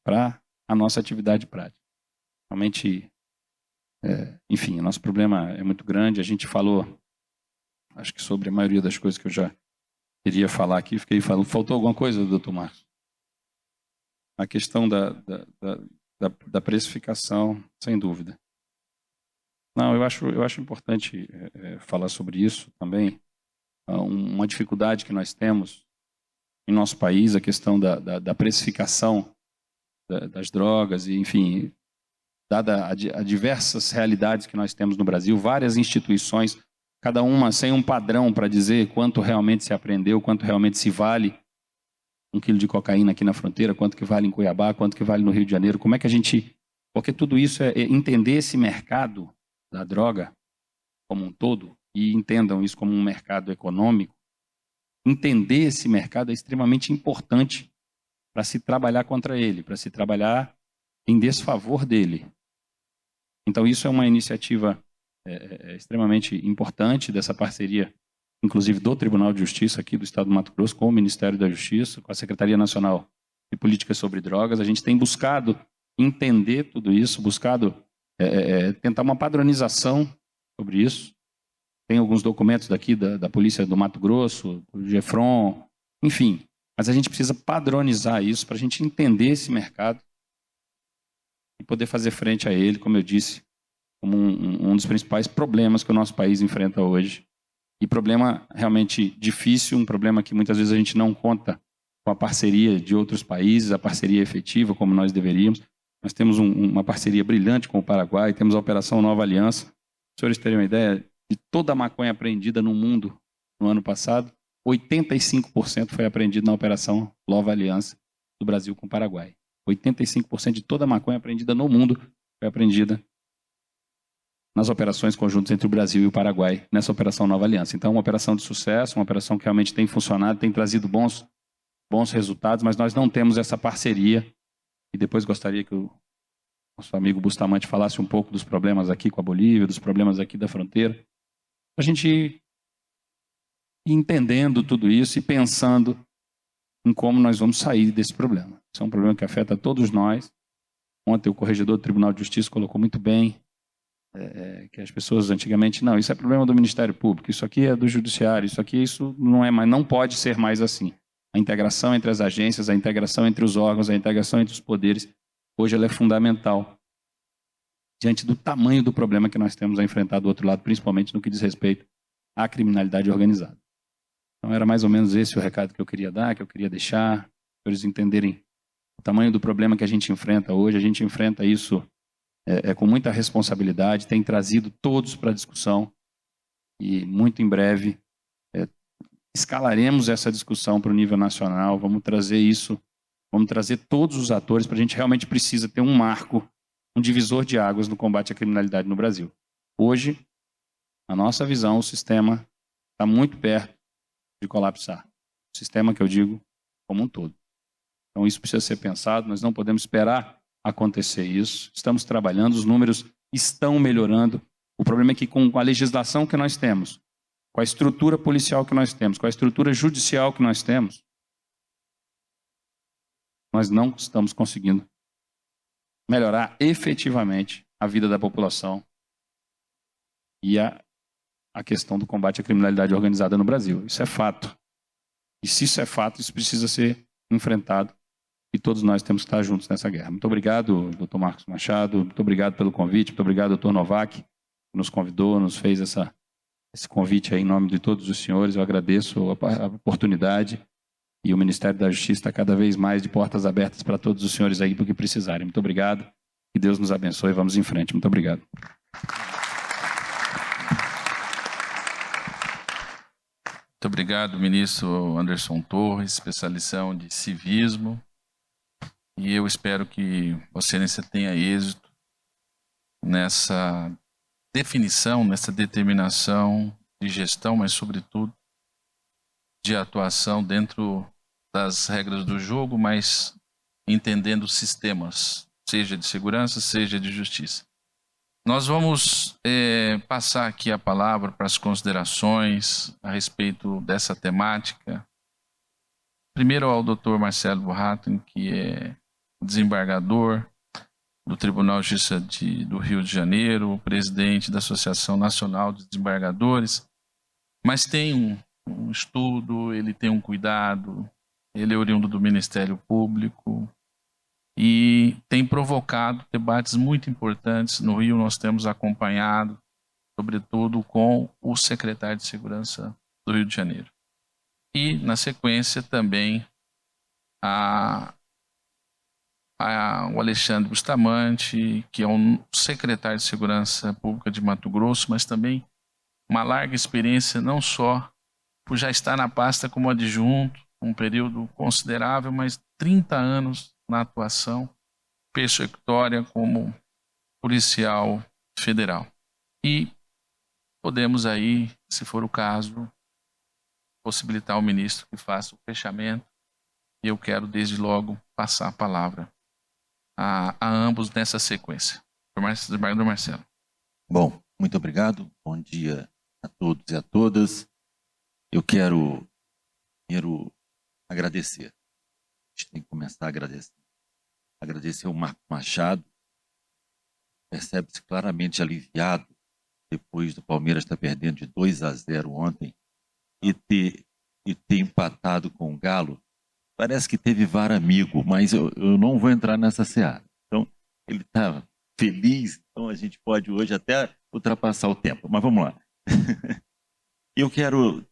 para a nossa atividade prática. Realmente, enfim, o nosso problema é muito grande. A gente falou, acho que sobre a maioria das coisas que eu já queria falar aqui, fiquei falando. Faltou alguma coisa, doutor Marcos? A questão da precificação, sem dúvida. Não, eu acho importante falar sobre isso também. uma dificuldade que nós temos em nosso país, a questão da precificação das drogas, e, enfim, dada a diversas realidades que nós temos no Brasil, várias instituições, cada uma sem um padrão para dizer quanto realmente se apreendeu, quanto realmente se vale 1 quilo de cocaína aqui na fronteira, quanto que vale em Cuiabá, quanto que vale no Rio de Janeiro, como é que a gente... Porque tudo isso é entender esse mercado da droga como um todo, e entendam isso como um mercado econômico, entender esse mercado é extremamente importante para se trabalhar contra ele, para se trabalhar em desfavor dele. Então isso é uma iniciativa extremamente importante dessa parceria, inclusive do Tribunal de Justiça aqui do Estado do Mato Grosso, com o Ministério da Justiça, com a Secretaria Nacional de Políticas sobre Drogas. A gente tem buscado entender tudo isso, buscado tentar uma padronização sobre isso. Tem alguns documentos daqui da Polícia do Mato Grosso, do GEFRON, enfim. Mas a gente precisa padronizar isso para a gente entender esse mercado e poder fazer frente a ele, como eu disse, como um dos principais problemas que o nosso país enfrenta hoje. E problema realmente difícil, um problema que muitas vezes a gente não conta com a parceria de outros países, a parceria efetiva, como nós deveríamos. Nós temos uma parceria brilhante com o Paraguai, temos a Operação Nova Aliança. Os senhores terem uma ideia, de toda a maconha apreendida no mundo no ano passado, 85% foi apreendido na Operação Nova Aliança do Brasil com o Paraguai. 85% de toda a maconha apreendida no mundo foi apreendida nas operações conjuntas entre o Brasil e o Paraguai, nessa Operação Nova Aliança. Então, uma operação de sucesso, uma operação que realmente tem funcionado, tem trazido bons resultados, mas nós não temos essa parceria. E depois gostaria que o nosso amigo Bustamante falasse um pouco dos problemas aqui com a Bolívia, dos problemas aqui da fronteira. A gente ir entendendo tudo isso e pensando em como nós vamos sair desse problema. Isso é um problema que afeta todos nós. Ontem o corregedor do Tribunal de Justiça colocou muito bem que as pessoas antigamente, não, isso é problema do Ministério Público, isso aqui é do Judiciário, isso não é mais, não pode ser mais assim. A integração entre as agências, a integração entre os órgãos, a integração entre os poderes, hoje ela é fundamental diante do tamanho do problema que nós temos a enfrentar do outro lado, principalmente no que diz respeito à criminalidade organizada. Então era mais ou menos esse o recado que eu queria dar, que eu queria deixar, para eles entenderem o tamanho do problema que a gente enfrenta hoje. A gente enfrenta isso com muita responsabilidade, tem trazido todos para a discussão e muito em breve escalaremos essa discussão para o nível nacional, vamos trazer isso, vamos trazer todos os atores, para a gente realmente precisa ter um marco, um divisor de águas no combate à criminalidade no Brasil. Hoje, na nossa visão, o sistema está muito perto de colapsar. O sistema que eu digo como um todo. Então isso precisa ser pensado, nós não podemos esperar acontecer isso. Estamos trabalhando, os números estão melhorando. O problema é que com a legislação que nós temos, com a estrutura policial que nós temos, com a estrutura judicial que nós temos, nós não estamos conseguindo melhorar efetivamente a vida da população e a questão do combate à criminalidade organizada no Brasil. Isso é fato. E se isso é fato, isso precisa ser enfrentado. E todos nós temos que estar juntos nessa guerra. Muito obrigado, doutor Marcos Machado. Muito obrigado pelo convite. Muito obrigado, doutor Novak, que nos convidou, nos fez esse convite aí em nome de todos os senhores. Eu agradeço a oportunidade. E o Ministério da Justiça está cada vez mais de portas abertas para todos os senhores aí, porque precisarem. Muito obrigado. Que Deus nos abençoe. Vamos em frente. Muito obrigado. Muito obrigado, ministro Anderson Torres, especialista de civismo. E eu espero que Vossa Excelência tenha êxito nessa definição, nessa determinação de gestão, mas, sobretudo, de atuação dentro das regras do jogo, mas entendendo sistemas, seja de segurança, seja de justiça. Nós vamos passar aqui a palavra para as considerações a respeito dessa temática. Primeiro ao Dr. Marcelo Burrato, que é desembargador do Tribunal de Justiça do Rio de Janeiro, presidente da Associação Nacional de Desembargadores, mas tem um estudo, ele tem um cuidado, ele é oriundo do Ministério Público e tem provocado debates muito importantes. No Rio nós temos acompanhado, sobretudo com o secretário de Segurança do Rio de Janeiro. E, na sequência, também o Alexandre Bustamante, que é um secretário de Segurança Pública de Mato Grosso, mas também uma larga experiência, não só por já estar na pasta como adjunto, um período considerável, mas 30 anos na atuação persecutória como policial federal. E podemos aí, se for o caso, possibilitar ao ministro que faça o fechamento. E eu quero, desde logo, passar a palavra a ambos nessa sequência. Desembargador Marcelo. Bom, muito obrigado. Bom dia a todos e a todas. Eu quero primeiro agradecer. A gente tem que começar a agradecer. Agradecer ao Marco Machado. Percebe-se claramente aliviado depois do Palmeiras estar perdendo de 2-0 ontem e ter empatado com o Galo. Parece que teve VAR amigo, mas eu não vou entrar nessa seara. Então, ele está feliz, então a gente pode hoje até ultrapassar o tempo. Mas vamos lá. Eu quero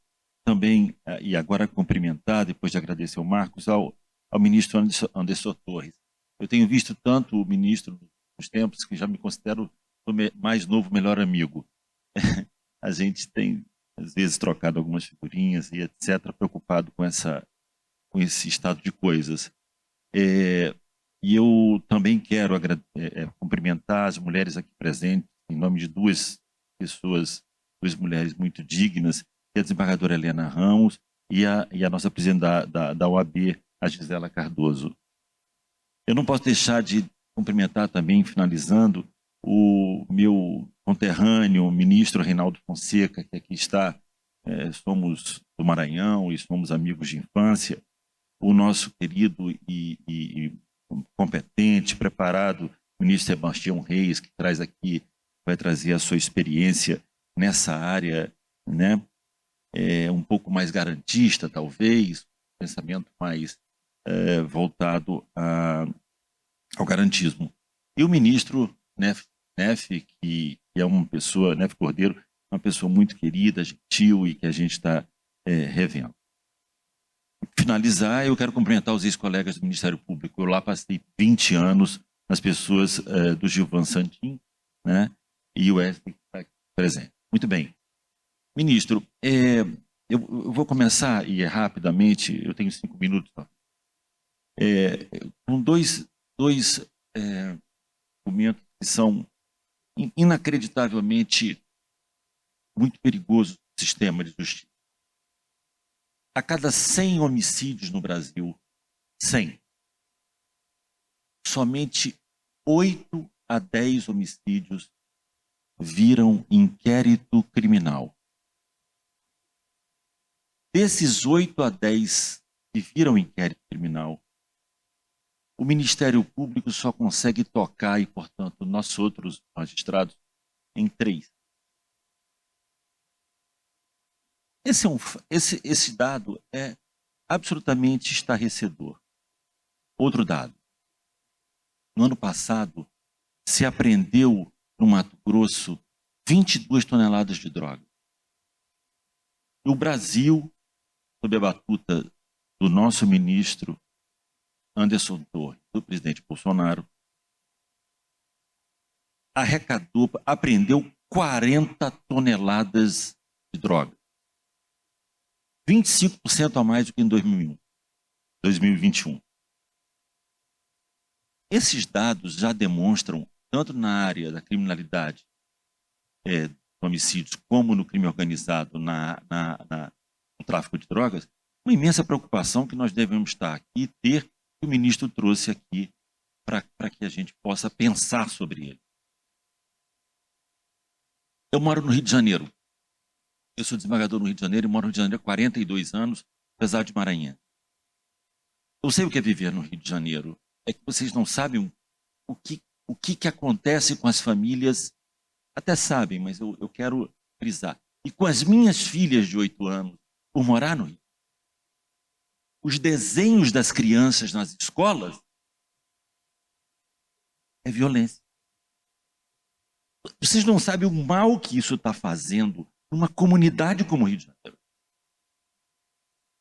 também, e agora cumprimentar, depois de agradecer ao Marcos, ao ministro Anderson Torres. Eu tenho visto tanto o ministro nos tempos que já me considero o mais novo melhor amigo. A gente tem, às vezes, trocado algumas figurinhas e etc., preocupado com esse estado de coisas. E eu também quero cumprimentar as mulheres aqui presentes, em nome de duas mulheres muito dignas, que é a desembargadora Helena Ramos e a nossa presidente da OAB, a Gisela Cardoso. Eu não posso deixar de cumprimentar também, finalizando, o meu conterrâneo, o ministro Reinaldo Fonseca, que aqui está. Somos do Maranhão e somos amigos de infância. O nosso querido e competente, preparado ministro Sebastião Reis, que vai trazer a sua experiência nessa área, né? Um pouco mais garantista, talvez, pensamento mais voltado ao garantismo. E o ministro Neff, que é uma pessoa, Neff Cordeiro, uma pessoa muito querida, gentil e que a gente está revendo. Finalizar, eu quero cumprimentar os ex-colegas do Ministério Público. Eu lá passei 20 anos nas pessoas do Gilvan Santin, né, e o Wesley que está aqui presente. Muito bem. Ministro, eu vou começar, e rapidamente, eu tenho 5 minutos, com dois documentos que são inacreditavelmente muito perigosos no sistema de justiça. A cada 100 homicídios no Brasil, 100, somente 8 a 10 homicídios viram inquérito criminal. Desses 8 a 10 que viram inquérito criminal, o Ministério Público só consegue tocar, e, portanto, nós outros magistrados, em 3. Esse dado é absolutamente estarrecedor. Outro dado. No ano passado, se apreendeu no Mato Grosso 22 toneladas de droga. E o Brasil, sob a batuta do nosso ministro Anderson Torres, do presidente Bolsonaro, apreendeu 40 toneladas de droga. 25% a mais do que em 2021. Esses dados já demonstram, tanto na área da criminalidade, homicídios, como no crime organizado, no tráfico de drogas, uma imensa preocupação que nós devemos estar aqui e ter, que o ministro trouxe aqui para que a gente possa pensar sobre ele. Eu moro no Rio de Janeiro. Eu sou desembargador no Rio de Janeiro e moro no Rio de Janeiro há 42 anos, apesar de Maranhão. Eu sei o que é viver no Rio de Janeiro. É que vocês não sabem o que acontece com as famílias. Até sabem, mas eu quero frisar. E com as minhas filhas de 8 anos, por morar no Rio. Os desenhos das crianças nas escolas é violência. Vocês não sabem o mal que isso está fazendo numa comunidade como o Rio de Janeiro.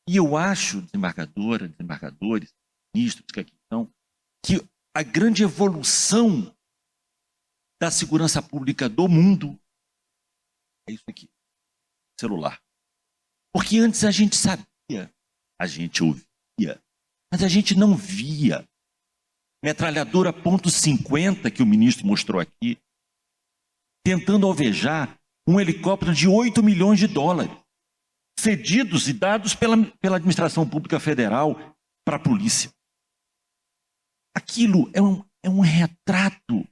E eu acho, desembargadora, desembargadores, ministros que aqui estão, que a grande evolução da segurança pública do mundo é isso aqui, celular. Porque antes a gente sabia, a gente ouvia, mas a gente não via. Metralhadora .50 que o ministro mostrou aqui, tentando alvejar um helicóptero de 8 milhões de dólares, cedidos e dados pela administração pública federal para a polícia. Aquilo é um retrato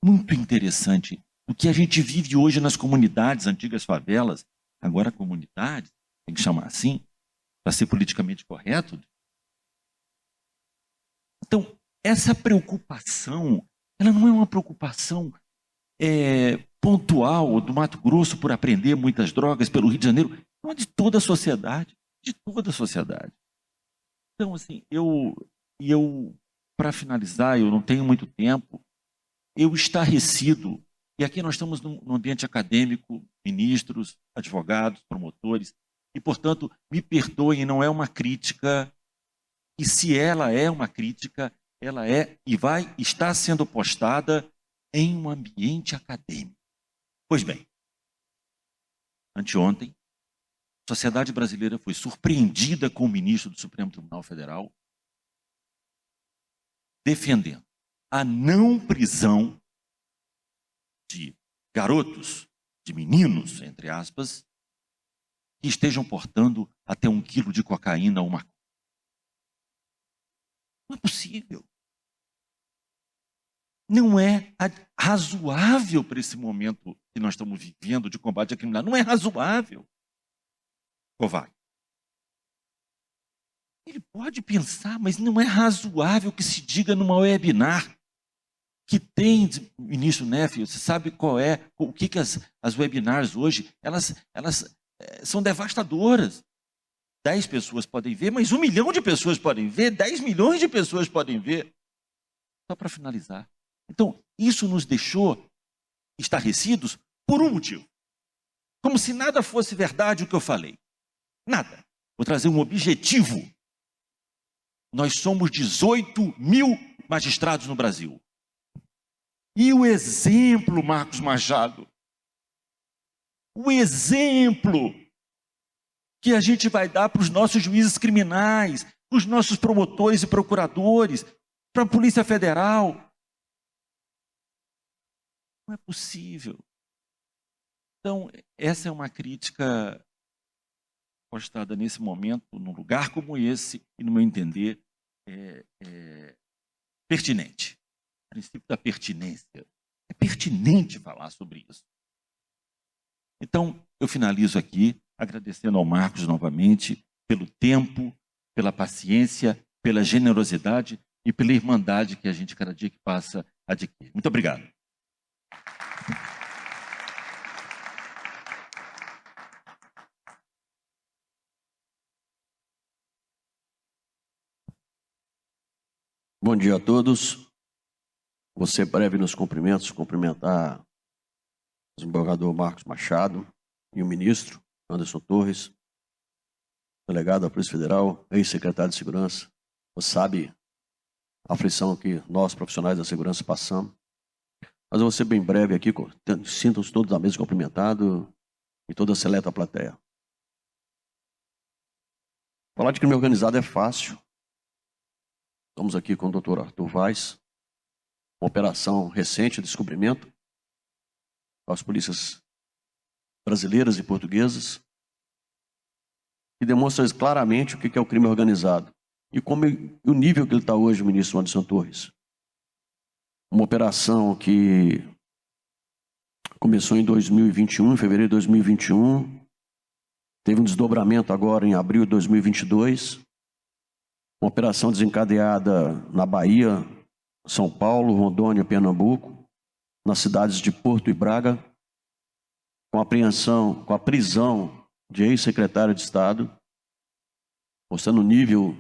muito interessante do que a gente vive hoje nas comunidades, antigas favelas, agora comunidades, tem que chamar assim, para ser politicamente correto. Então, essa preocupação, ela não é uma preocupação pontual do Mato Grosso por apreender muitas drogas pelo Rio de Janeiro, não é de toda a sociedade, de toda a sociedade. Então, assim, para finalizar, eu não tenho muito tempo, eu estarrecido, e aqui nós estamos num ambiente acadêmico, ministros, advogados, promotores, e, portanto, me perdoem, não é uma crítica, e se ela é uma crítica, ela é e vai estar sendo postada em um ambiente acadêmico. Pois bem, anteontem, a sociedade brasileira foi surpreendida com o ministro do Supremo Tribunal Federal defendendo a não prisão de garotos, de meninos, entre aspas, que estejam portando até 1 quilo de cocaína ou maconha. Não é possível. Não é razoável para esse momento que nós estamos vivendo de combate à criminalidade. Não é razoável. Covarde. Ele pode pensar, mas não é razoável que se diga numa webinar que tem, ministro Neff, você sabe qual é, o que as webinars hoje, elas são devastadoras. 10 pessoas podem ver, mas 1 milhão de pessoas podem ver, 10 milhões de pessoas podem ver. Só para finalizar. Então, isso nos deixou estarrecidos por um motivo. Como se nada fosse verdade o que eu falei. Nada. Vou trazer um objetivo. Nós somos 18 mil magistrados no Brasil. E o exemplo, Marcos Machado, o exemplo que a gente vai dar para os nossos juízes criminais, para os nossos promotores e procuradores, para a Polícia Federal. Não é possível. Então, essa é uma crítica postada nesse momento, num lugar como esse, e, no meu entender, pertinente. O princípio da pertinência. É pertinente falar sobre isso. Então, eu finalizo aqui, agradecendo ao Marcos novamente, pelo tempo, pela paciência, pela generosidade e pela irmandade que a gente, cada dia que passa, adquire. Muito obrigado. Bom dia a todos. Vou ser breve nos cumprimentos, cumprimentar o desembargador Marcos Machado e o ministro Anderson Torres, delegado da Polícia Federal, ex-secretário de Segurança. Você sabe a aflição que nós, profissionais da segurança, passamos. Mas eu vou ser bem breve aqui, sintam-se todos à mesa cumprimentados e toda a seleta plateia. Falar de crime organizado é fácil. Estamos aqui com o Dr. Arthur Vaz, uma operação recente de descobrimento das polícias brasileiras e portuguesas, que demonstra claramente o que é o crime organizado e como o nível que ele está hoje, o ministro Anderson Torres. Uma operação que começou em 2021, em fevereiro de 2021, teve um desdobramento agora em abril de 2022, uma operação desencadeada na Bahia, São Paulo, Rondônia, Pernambuco, nas cidades de Porto e Braga, com a prisão de ex-secretário de Estado, mostrando o nível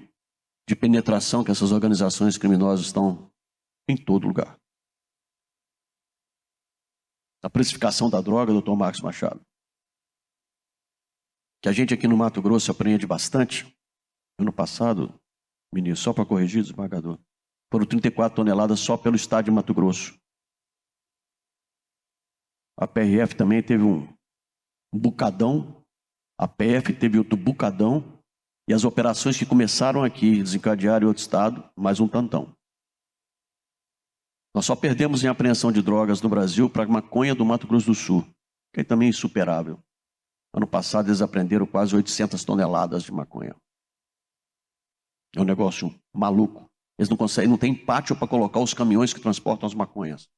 de penetração que essas organizações criminosas estão em todo lugar. A precificação da droga, doutor Marcos Machado, que a gente aqui no Mato Grosso apreende bastante, Ano passado, ministro, só para corrigir, desembargador, foram 34 toneladas só pelo estado de Mato Grosso. A PRF também teve um bucadão, a PF teve outro bucadão, e as operações que começaram aqui, desencadearam em outro estado, mais um tantão. Nós só perdemos em apreensão de drogas no Brasil para a maconha do Mato Grosso do Sul, que é também insuperável. Ano passado eles apreenderam quase 800 toneladas de maconha. É um negócio maluco. Eles não conseguem, não tem pátio para colocar os caminhões que transportam as maconhas.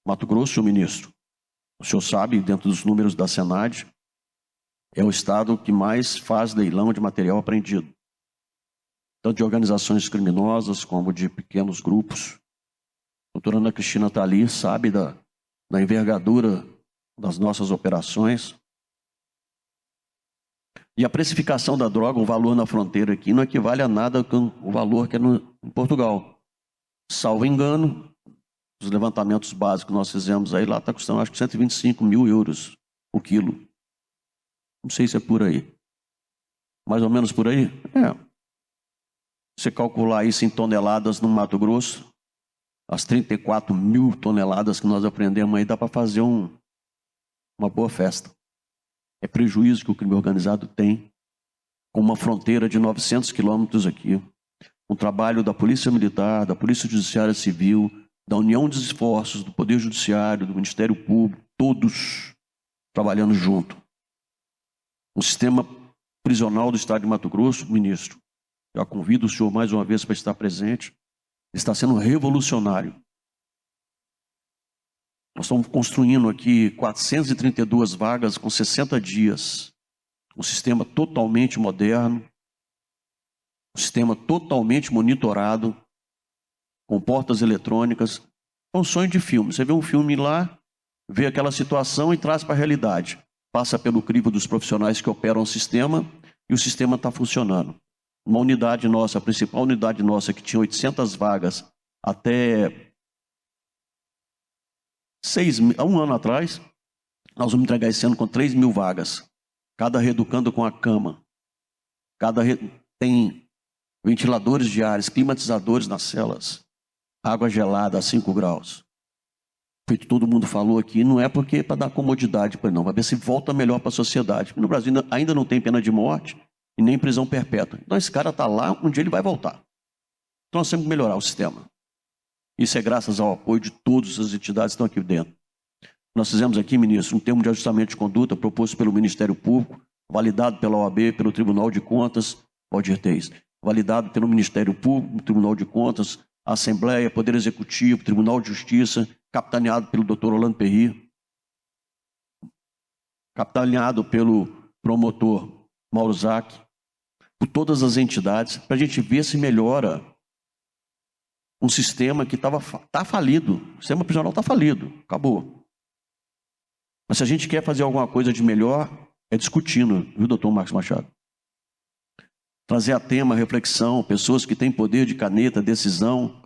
Mato Grosso, ministro, o senhor sabe, dentro dos números da Senad, é o estado que mais faz leilão de material apreendido. Tanto de organizações criminosas como de pequenos grupos. A doutora Ana Cristina está ali, sabe da envergadura das nossas operações. E a precificação da droga, o valor na fronteira aqui, não equivale a nada com o valor que é em Portugal. Salvo engano, os levantamentos básicos que nós fizemos aí, lá está custando acho que 125 mil euros o quilo. Não sei se é por aí. Mais ou menos por aí? É. Você calcular isso em toneladas no Mato Grosso, as 34 mil toneladas que nós apreendemos aí, dá para fazer uma boa festa. É prejuízo que o crime organizado tem com uma fronteira de 900 quilômetros aqui. Um trabalho da Polícia Militar, da Polícia Judiciária Civil, da união dos esforços do Poder Judiciário, do Ministério Público, todos trabalhando junto. O sistema prisional do Estado de Mato Grosso, ministro, já convido o senhor mais uma vez para estar presente, está sendo revolucionário. Nós estamos construindo aqui 432 vagas com 60 dias. Um sistema totalmente moderno, um sistema totalmente monitorado, com portas eletrônicas. É um sonho de filme. Você vê um filme lá, vê aquela situação e traz para a realidade. Passa pelo crivo dos profissionais que operam o sistema e o sistema está funcionando. Uma unidade nossa, a principal unidade nossa, que tinha 800 vagas até um ano atrás, nós vamos entregar esse ano com 3 mil vagas. Cada reeducando com a cama. Tem ventiladores diários, climatizadores nas celas. Água gelada a 5 graus. Feito todo mundo falou aqui, não é porque é para dar comodidade, não, para ver se volta melhor para a sociedade. Porque no Brasil ainda não tem pena de morte e nem prisão perpétua. Então esse cara está lá, um dia ele vai voltar. Então nós temos que melhorar o sistema. Isso é graças ao apoio de todas as entidades que estão aqui dentro. Nós fizemos aqui, ministro, um termo de ajustamento de conduta proposto pelo Ministério Público, validado pela OAB, pelo Tribunal de Contas, Valdir Teis, validado pelo Ministério Público, Tribunal de Contas, Assembleia, Poder Executivo, Tribunal de Justiça, capitaneado pelo Dr. Orlando Perry, capitaneado pelo promotor Mauro Zac, por todas as entidades, para a gente ver se melhora um sistema que está falido. O sistema prisional está falido, acabou. Mas se a gente quer fazer alguma coisa de melhor, é discutindo, viu, doutor Marcos Machado? Trazer a tema, a reflexão, pessoas que têm poder de caneta, decisão,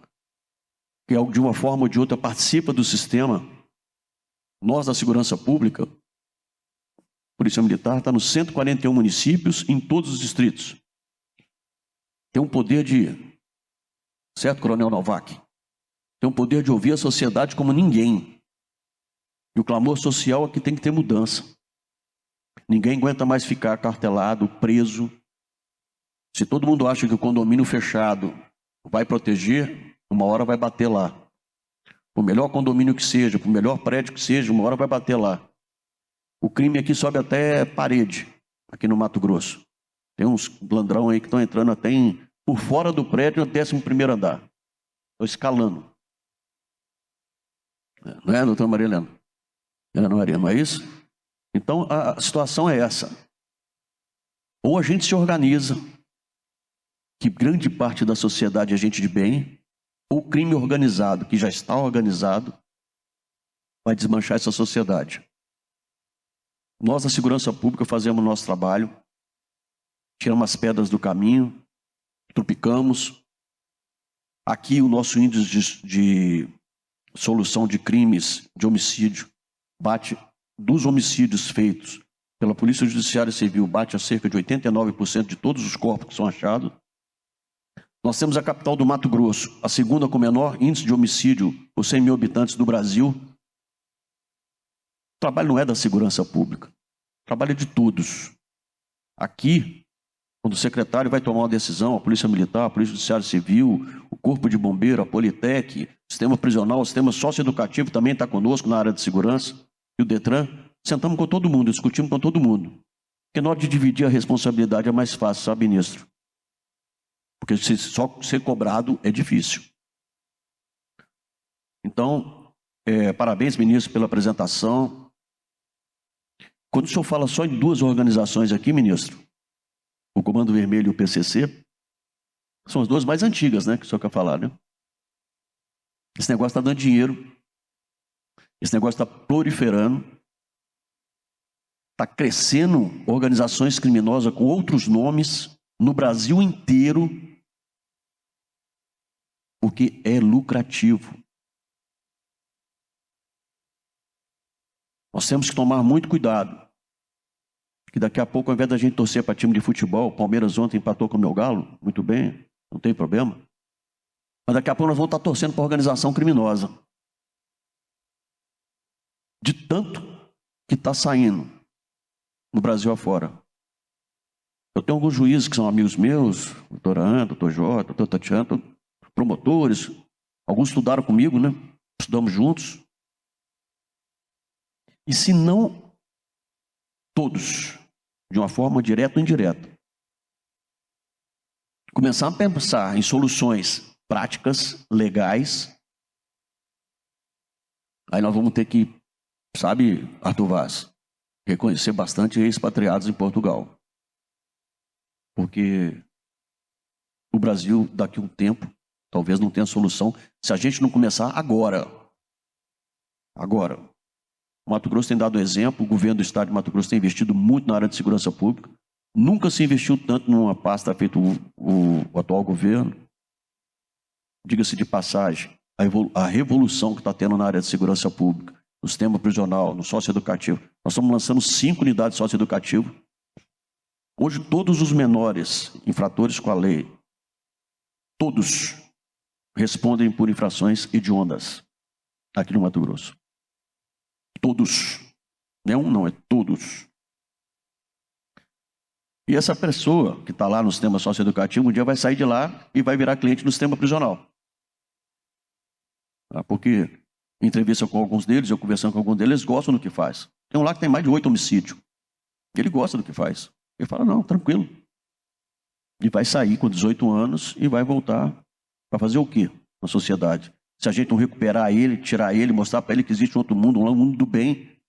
que de uma forma ou de outra participa do sistema. Nós da Segurança Pública, Polícia Militar, está nos 141 municípios, em todos os distritos. Tem um poder de... Certo, Coronel Novak? Tem um poder de ouvir a sociedade como ninguém. E o clamor social é que tem que ter mudança. Ninguém aguenta mais ficar cartelado, preso. Se todo mundo acha que o condomínio fechado vai proteger, uma hora vai bater lá. Por melhor condomínio que seja, por melhor prédio que seja, uma hora vai bater lá. O crime aqui sobe até parede, aqui no Mato Grosso. Tem uns blandrão aí que estão entrando até por fora do prédio no 11º andar. Estão escalando. Não é, doutora Maria Helena? Helena Maria, não é isso? Então, a situação é essa. Ou a gente se organiza, que grande parte da sociedade é gente de bem, ou o crime organizado, que já está organizado, vai desmanchar essa sociedade. Nós, da Segurança Pública, fazemos o nosso trabalho, tiramos as pedras do caminho, tropicamos. Aqui o nosso índice de solução de crimes de homicídio bate dos homicídios feitos pela Polícia Judiciária Civil bate a cerca de 89% de todos os corpos que são achados. Nós temos a capital do Mato Grosso, a segunda com menor índice de homicídio por 100 mil habitantes do Brasil. O trabalho não é da segurança pública, o trabalho é de todos. Aqui, quando o secretário vai tomar uma decisão, a Polícia Militar, a Polícia Judiciária Civil, o Corpo de Bombeiro, a Politec, o sistema prisional, o sistema socioeducativo também está conosco na área de segurança, e o Detran, sentamos com todo mundo, discutimos com todo mundo. Porque na hora de dividir a responsabilidade é mais fácil, sabe, ministro? Porque só ser cobrado é difícil. Então, parabéns, ministro, pela apresentação. Quando o senhor fala só em duas organizações aqui, ministro, o Comando Vermelho e o PCC, são as duas mais antigas, né, que o senhor quer falar, né? Esse negócio está dando dinheiro, esse negócio está proliferando, está crescendo organizações criminosas com outros nomes no Brasil inteiro, porque é lucrativo. Nós temos que tomar muito cuidado, que daqui a pouco, ao invés da gente torcer para time de futebol, o Palmeiras ontem empatou com o meu Galo, muito bem, não tem problema, mas daqui a pouco nós vamos estar torcendo para a organização criminosa. De tanto que está saindo no Brasil afora. Eu tenho alguns juízes que são amigos meus, doutor Ana, doutor Jó, doutor Tatiana, promotores, alguns estudaram comigo, né? Estudamos juntos. E se não todos, de uma forma direta ou indireta, começar a pensar em soluções práticas, legais, aí nós vamos ter que, sabe, Arthur Vaz, reconhecer bastante expatriados em Portugal. Porque o Brasil, daqui a um tempo, talvez não tenha solução se a gente não começar agora. Agora. O Mato Grosso tem dado exemplo, o governo do estado de Mato Grosso tem investido muito na área de segurança pública. Nunca se investiu tanto numa pasta feita o atual governo. Diga-se de passagem, a revolução que está tendo na área de segurança pública, no sistema prisional, no socioeducativo. Nós estamos lançando 5 unidades socioeducativas. Hoje, todos os menores infratores com a lei, todos respondem por infrações hediondas aqui no Mato Grosso. Todos. Não é um, não, é todos. E essa pessoa que está lá no sistema socioeducativo, um dia vai sair de lá e vai virar cliente no sistema prisional. Porque, em entrevista com alguns deles, eu conversando com alguns deles, eles gostam do que faz. Tem um lá que tem mais de 8 homicídios. Ele gosta do que faz. Ele fala, não, tranquilo. E vai sair com 18 anos e vai voltar para fazer o quê na sociedade? Se a gente não recuperar ele, tirar ele, mostrar para ele que existe outro mundo, um mundo do bem,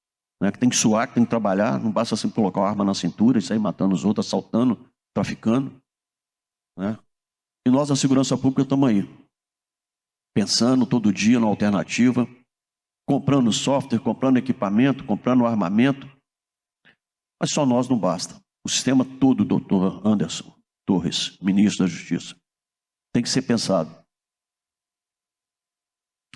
né, que tem que suar, que tem que trabalhar, não basta assim colocar uma arma na cintura e sair matando os outros, assaltando, traficando. Né? E nós, na segurança pública, estamos aí, pensando todo dia na alternativa, comprando software, comprando equipamento, comprando armamento. Mas só nós não basta. O sistema todo, doutor Anderson Torres, ministro da Justiça, tem que ser pensado.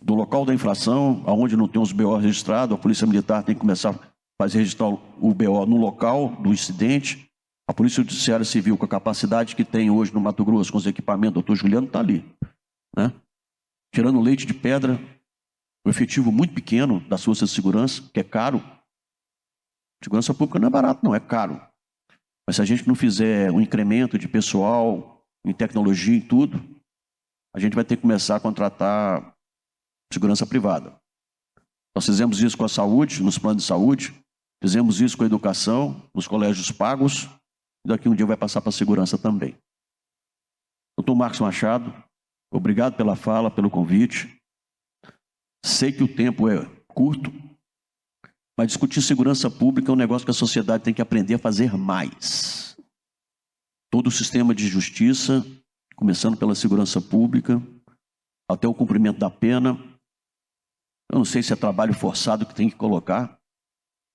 Do local da infração, aonde não tem os BO registrados, a Polícia Militar tem que começar a fazer registrar o BO no local do incidente. A Polícia Judiciária Civil, com a capacidade que tem hoje no Mato Grosso, com os equipamentos, o doutor Juliano está ali. Né? Tirando leite de pedra, um efetivo muito pequeno das forças de segurança, que é caro. Segurança pública não é barato, não, é caro. Mas se a gente não fizer um incremento de pessoal, em tecnologia e tudo, a gente vai ter que começar a contratar segurança privada. Nós fizemos isso com a saúde, nos planos de saúde, fizemos isso com a educação, nos colégios pagos, e daqui um dia vai passar para a segurança também. Doutor Marcos Machado, obrigado pela fala, pelo convite. Sei que o tempo é curto, mas discutir segurança pública é um negócio que a sociedade tem que aprender a fazer mais. Todo o sistema de justiça, começando pela segurança pública, até o cumprimento da pena. Eu não sei se é trabalho forçado que tem que colocar,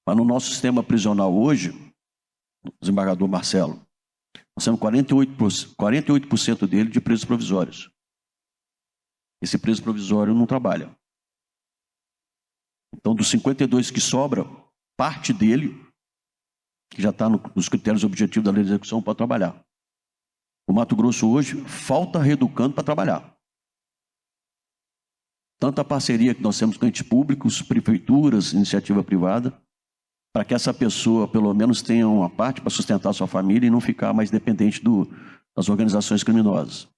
mas no nosso sistema prisional hoje, desembargador Marcelo, nós temos 48% dele de presos provisórios. Esse preso provisório não trabalha. Então, dos 52 que sobra, parte dele que já está nos critérios objetivos da lei de execução, para trabalhar. O Mato Grosso hoje falta reeducando para trabalhar. Tanta parceria que nós temos com entes públicos, prefeituras, iniciativa privada, para que essa pessoa, pelo menos, tenha uma parte para sustentar a sua família e não ficar mais dependente das organizações criminosas.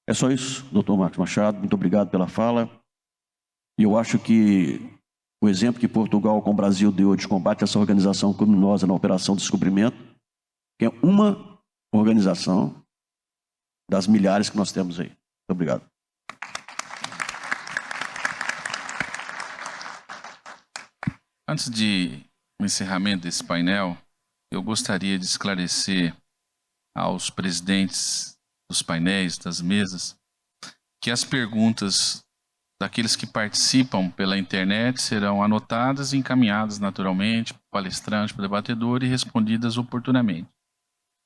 É só isso, doutor Marcos Machado. Muito obrigado pela fala. E eu acho que o exemplo que Portugal com o Brasil deu de combate a essa organização criminosa na Operação Descobrimento, que é uma organização das milhares que nós temos aí. Muito obrigado. Antes de o encerramento desse painel, eu gostaria de esclarecer aos presidentes dos painéis, das mesas, que as perguntas daqueles que participam pela internet serão anotadas e encaminhadas naturalmente para o palestrante, para o debatedor e respondidas oportunamente.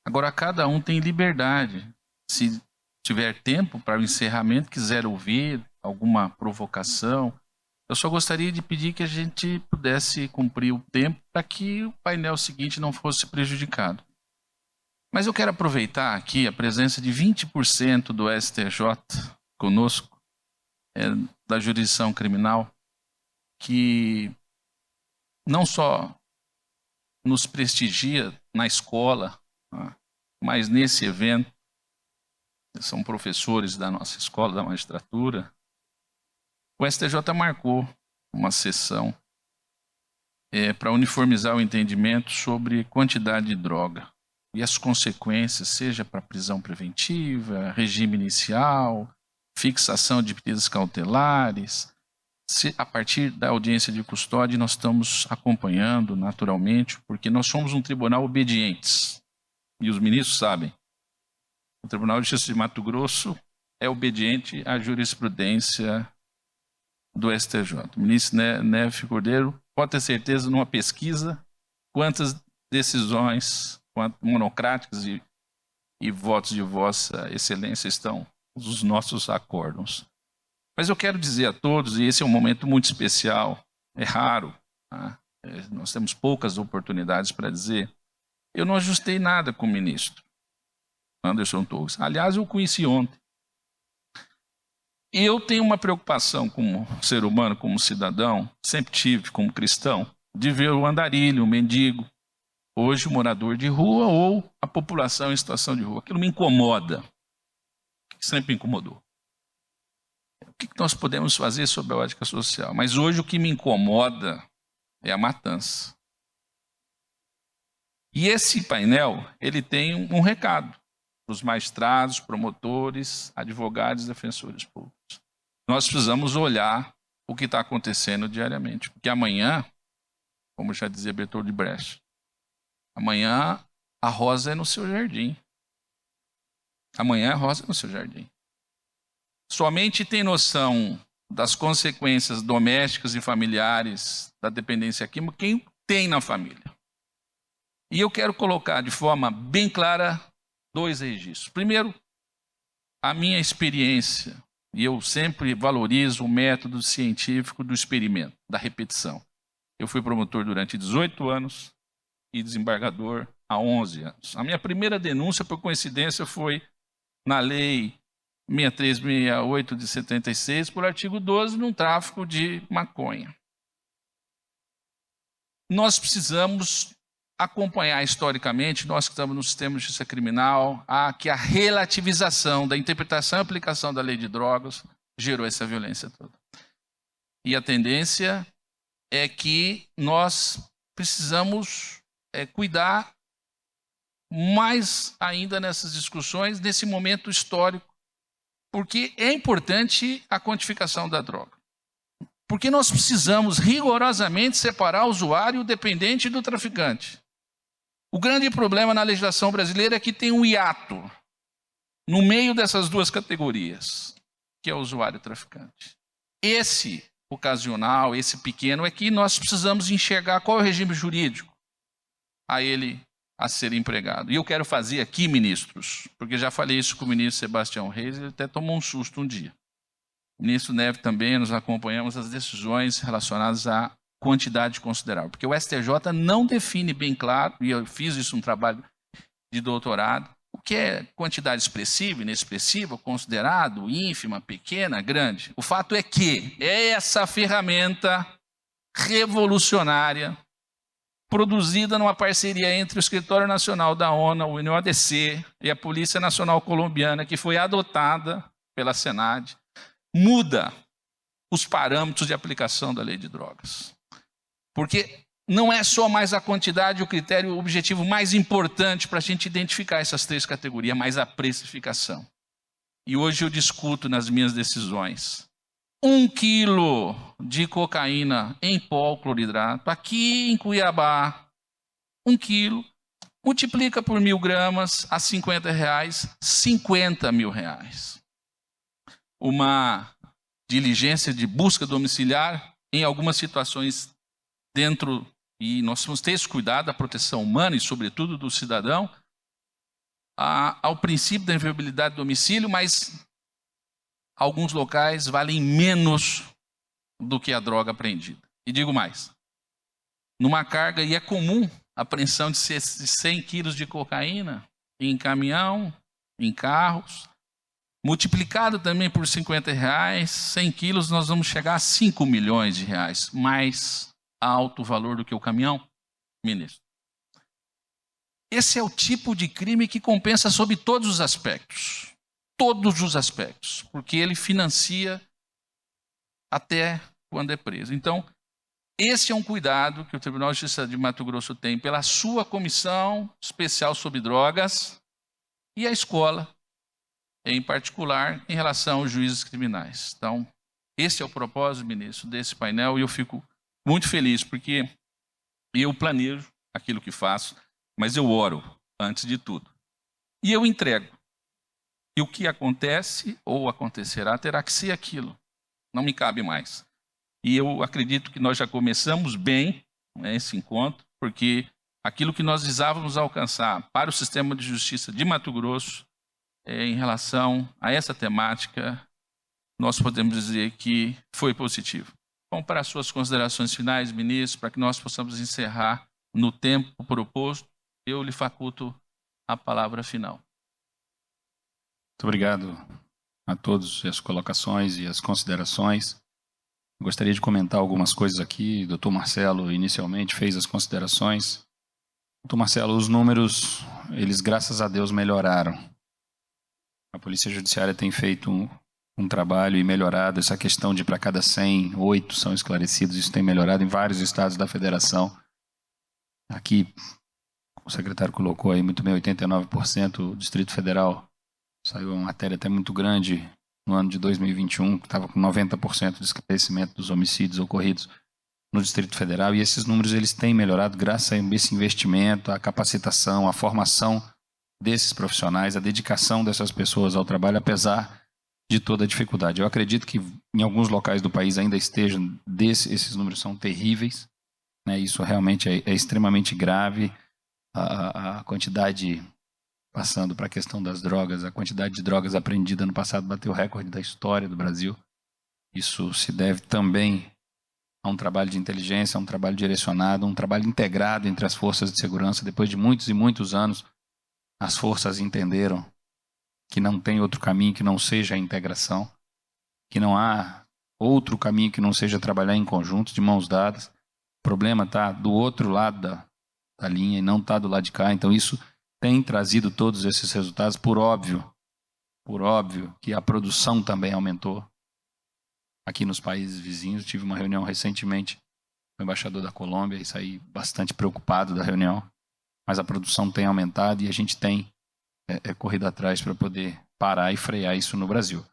Agora, cada um tem liberdade, se tiver tempo para o encerramento, quiser ouvir alguma provocação, eu só gostaria de pedir que a gente pudesse cumprir o tempo para que o painel seguinte não fosse prejudicado. Mas eu quero aproveitar aqui a presença de 20% do STJ conosco, da jurisdição criminal, que não só nos prestigia na escola, mas nesse evento, são professores da nossa escola, da magistratura. O STJ marcou uma sessão para uniformizar o entendimento sobre quantidade de droga e as consequências, seja para prisão preventiva, regime inicial, fixação de medidas cautelares. A partir da audiência de custódia, nós estamos acompanhando naturalmente, porque nós somos um tribunal obedientes, e os ministros sabem. O Tribunal de Justiça de Mato Grosso é obediente à jurisprudência do STJ. O ministro Neve Cordeiro pode ter certeza, numa pesquisa, quantas decisões monocráticas e votos de vossa excelência estão nos nossos acórdons. Mas eu quero dizer a todos, e esse é um momento muito especial, é raro, nós temos poucas oportunidades para dizer, eu não ajustei nada com o ministro Anderson Torres. Aliás, eu o conheci ontem. E eu tenho uma preocupação como ser humano, como cidadão, sempre tive como cristão, de ver o andarilho, o mendigo, hoje o morador de rua ou a população em situação de rua. Aquilo me incomoda, sempre me incomodou. O que nós podemos fazer sobre a ótica social? Mas hoje o que me incomoda é a matança. E esse painel, ele tem um recado para os magistrados, promotores, advogados e defensores públicos. Nós precisamos olhar o que está acontecendo diariamente, porque amanhã, como já dizia Bertold Brecht, amanhã a rosa é no seu jardim. Amanhã a rosa é no seu jardim. Somente tem noção das consequências domésticas e familiares da dependência química quem tem na família. E eu quero colocar de forma bem clara 2 registros. Primeiro, a minha experiência, e eu sempre valorizo o método científico do experimento, da repetição. Eu fui promotor durante 18 anos e desembargador há 11 anos. A minha primeira denúncia, por coincidência, foi na lei 6368 de 76, por artigo 12, num tráfico de maconha. Nós precisamos acompanhar historicamente, nós que estamos no sistema de justiça criminal, que a relativização da interpretação e aplicação da lei de drogas gerou essa violência toda. E a tendência é que nós precisamos cuidar mais ainda nessas discussões, nesse momento histórico, porque é importante a quantificação da droga. Porque nós precisamos rigorosamente separar o usuário, o dependente do traficante. O grande problema na legislação brasileira é que tem um hiato no meio dessas duas categorias, que é o usuário e o traficante. Esse ocasional, esse pequeno, é que nós precisamos enxergar qual é o regime jurídico a ele a ser empregado. E eu quero fazer aqui, ministros, porque já falei isso com o ministro Sebastião Reis, ele até tomou um susto um dia. O ministro Neve também, nos acompanhamos as decisões relacionadas à quantidade considerável. Porque o STJ não define bem claro, e eu fiz isso um trabalho de doutorado, o que é quantidade expressiva, inexpressiva, considerado, ínfima, pequena, grande. O fato é que é essa ferramenta revolucionária, produzida numa parceria entre o Escritório Nacional da ONU, o UNODC e a Polícia Nacional Colombiana, que foi adotada pela Senad, muda os parâmetros de aplicação da lei de drogas. Porque não é só mais a quantidade o critério, o objetivo mais importante para a gente identificar essas três categorias, mas a precificação. E hoje eu discuto nas minhas decisões 1 quilo de cocaína em pó cloridrato, aqui em Cuiabá, 1 quilo, multiplica por 1.000 gramas a R$50, R$50 mil. Uma diligência de busca domiciliar, em algumas situações dentro, e nós temos que ter esse cuidado da proteção humana e sobretudo do cidadão, ao princípio da inviolabilidade do domicílio, mas alguns locais valem menos do que a droga apreendida. E digo mais, numa carga, e é comum a apreensão de 100 quilos de cocaína em caminhão, em carros, multiplicado também por R$50, 100 quilos, nós vamos chegar a R$5 milhões, mais alto valor do que o caminhão, ministro. Esse é o tipo de crime que compensa sob todos os aspectos. Todos os aspectos, porque ele financia até quando é preso. Então, esse é um cuidado que o Tribunal de Justiça de Mato Grosso tem pela sua Comissão Especial sobre Drogas e a escola, em particular, em relação aos juízes criminais. Então, esse é o propósito, ministro, desse painel, e eu fico muito feliz, porque eu planejo aquilo que faço, mas eu oro antes de tudo. E eu entrego. E o que acontece ou acontecerá terá que ser aquilo. Não me cabe mais. E eu acredito que nós já começamos bem, né, esse encontro, porque aquilo que nós visávamos alcançar para o sistema de justiça de Mato Grosso, em relação a essa temática, nós podemos dizer que foi positivo. Bom, para as suas considerações finais, ministro, para que nós possamos encerrar no tempo proposto, eu lhe faculto a palavra final. Muito obrigado a todos as colocações e as considerações. Gostaria de comentar algumas coisas aqui. O doutor Marcelo, inicialmente, fez as considerações. Doutor Marcelo, os números, eles, graças a Deus, melhoraram. A Polícia Judiciária tem feito um trabalho e melhorado essa questão de para cada 100, 8 são esclarecidos. Isso tem melhorado em vários estados da federação. Aqui, o secretário colocou aí muito bem, 89%. O Distrito Federal, saiu uma matéria até muito grande no ano de 2021, que estava com 90% de esclarecimento dos homicídios ocorridos no Distrito Federal. E esses números eles têm melhorado graças a esse investimento, a capacitação, a formação desses profissionais, a dedicação dessas pessoas ao trabalho, apesar de toda a dificuldade. Eu acredito que em alguns locais do país ainda estejam, esses números são terríveis, né? Isso realmente é extremamente grave. A quantidade, passando para a questão das drogas, a quantidade de drogas apreendidas no passado bateu o recorde da história do Brasil. Isso se deve também a um trabalho de inteligência, a um trabalho direcionado, um trabalho integrado entre as forças de segurança. Depois de muitos e muitos anos, as forças entenderam que não tem outro caminho que não seja a integração, que não há outro caminho que não seja trabalhar em conjunto, de mãos dadas. O problema está do outro lado da linha e não está do lado de cá. Então isso tem trazido todos esses resultados, por óbvio que a produção também aumentou aqui nos países vizinhos. Tive uma reunião recentemente com o embaixador da Colômbia e saí bastante preocupado da reunião, mas a produção tem aumentado e a gente tem corrido atrás para poder parar e frear isso no Brasil.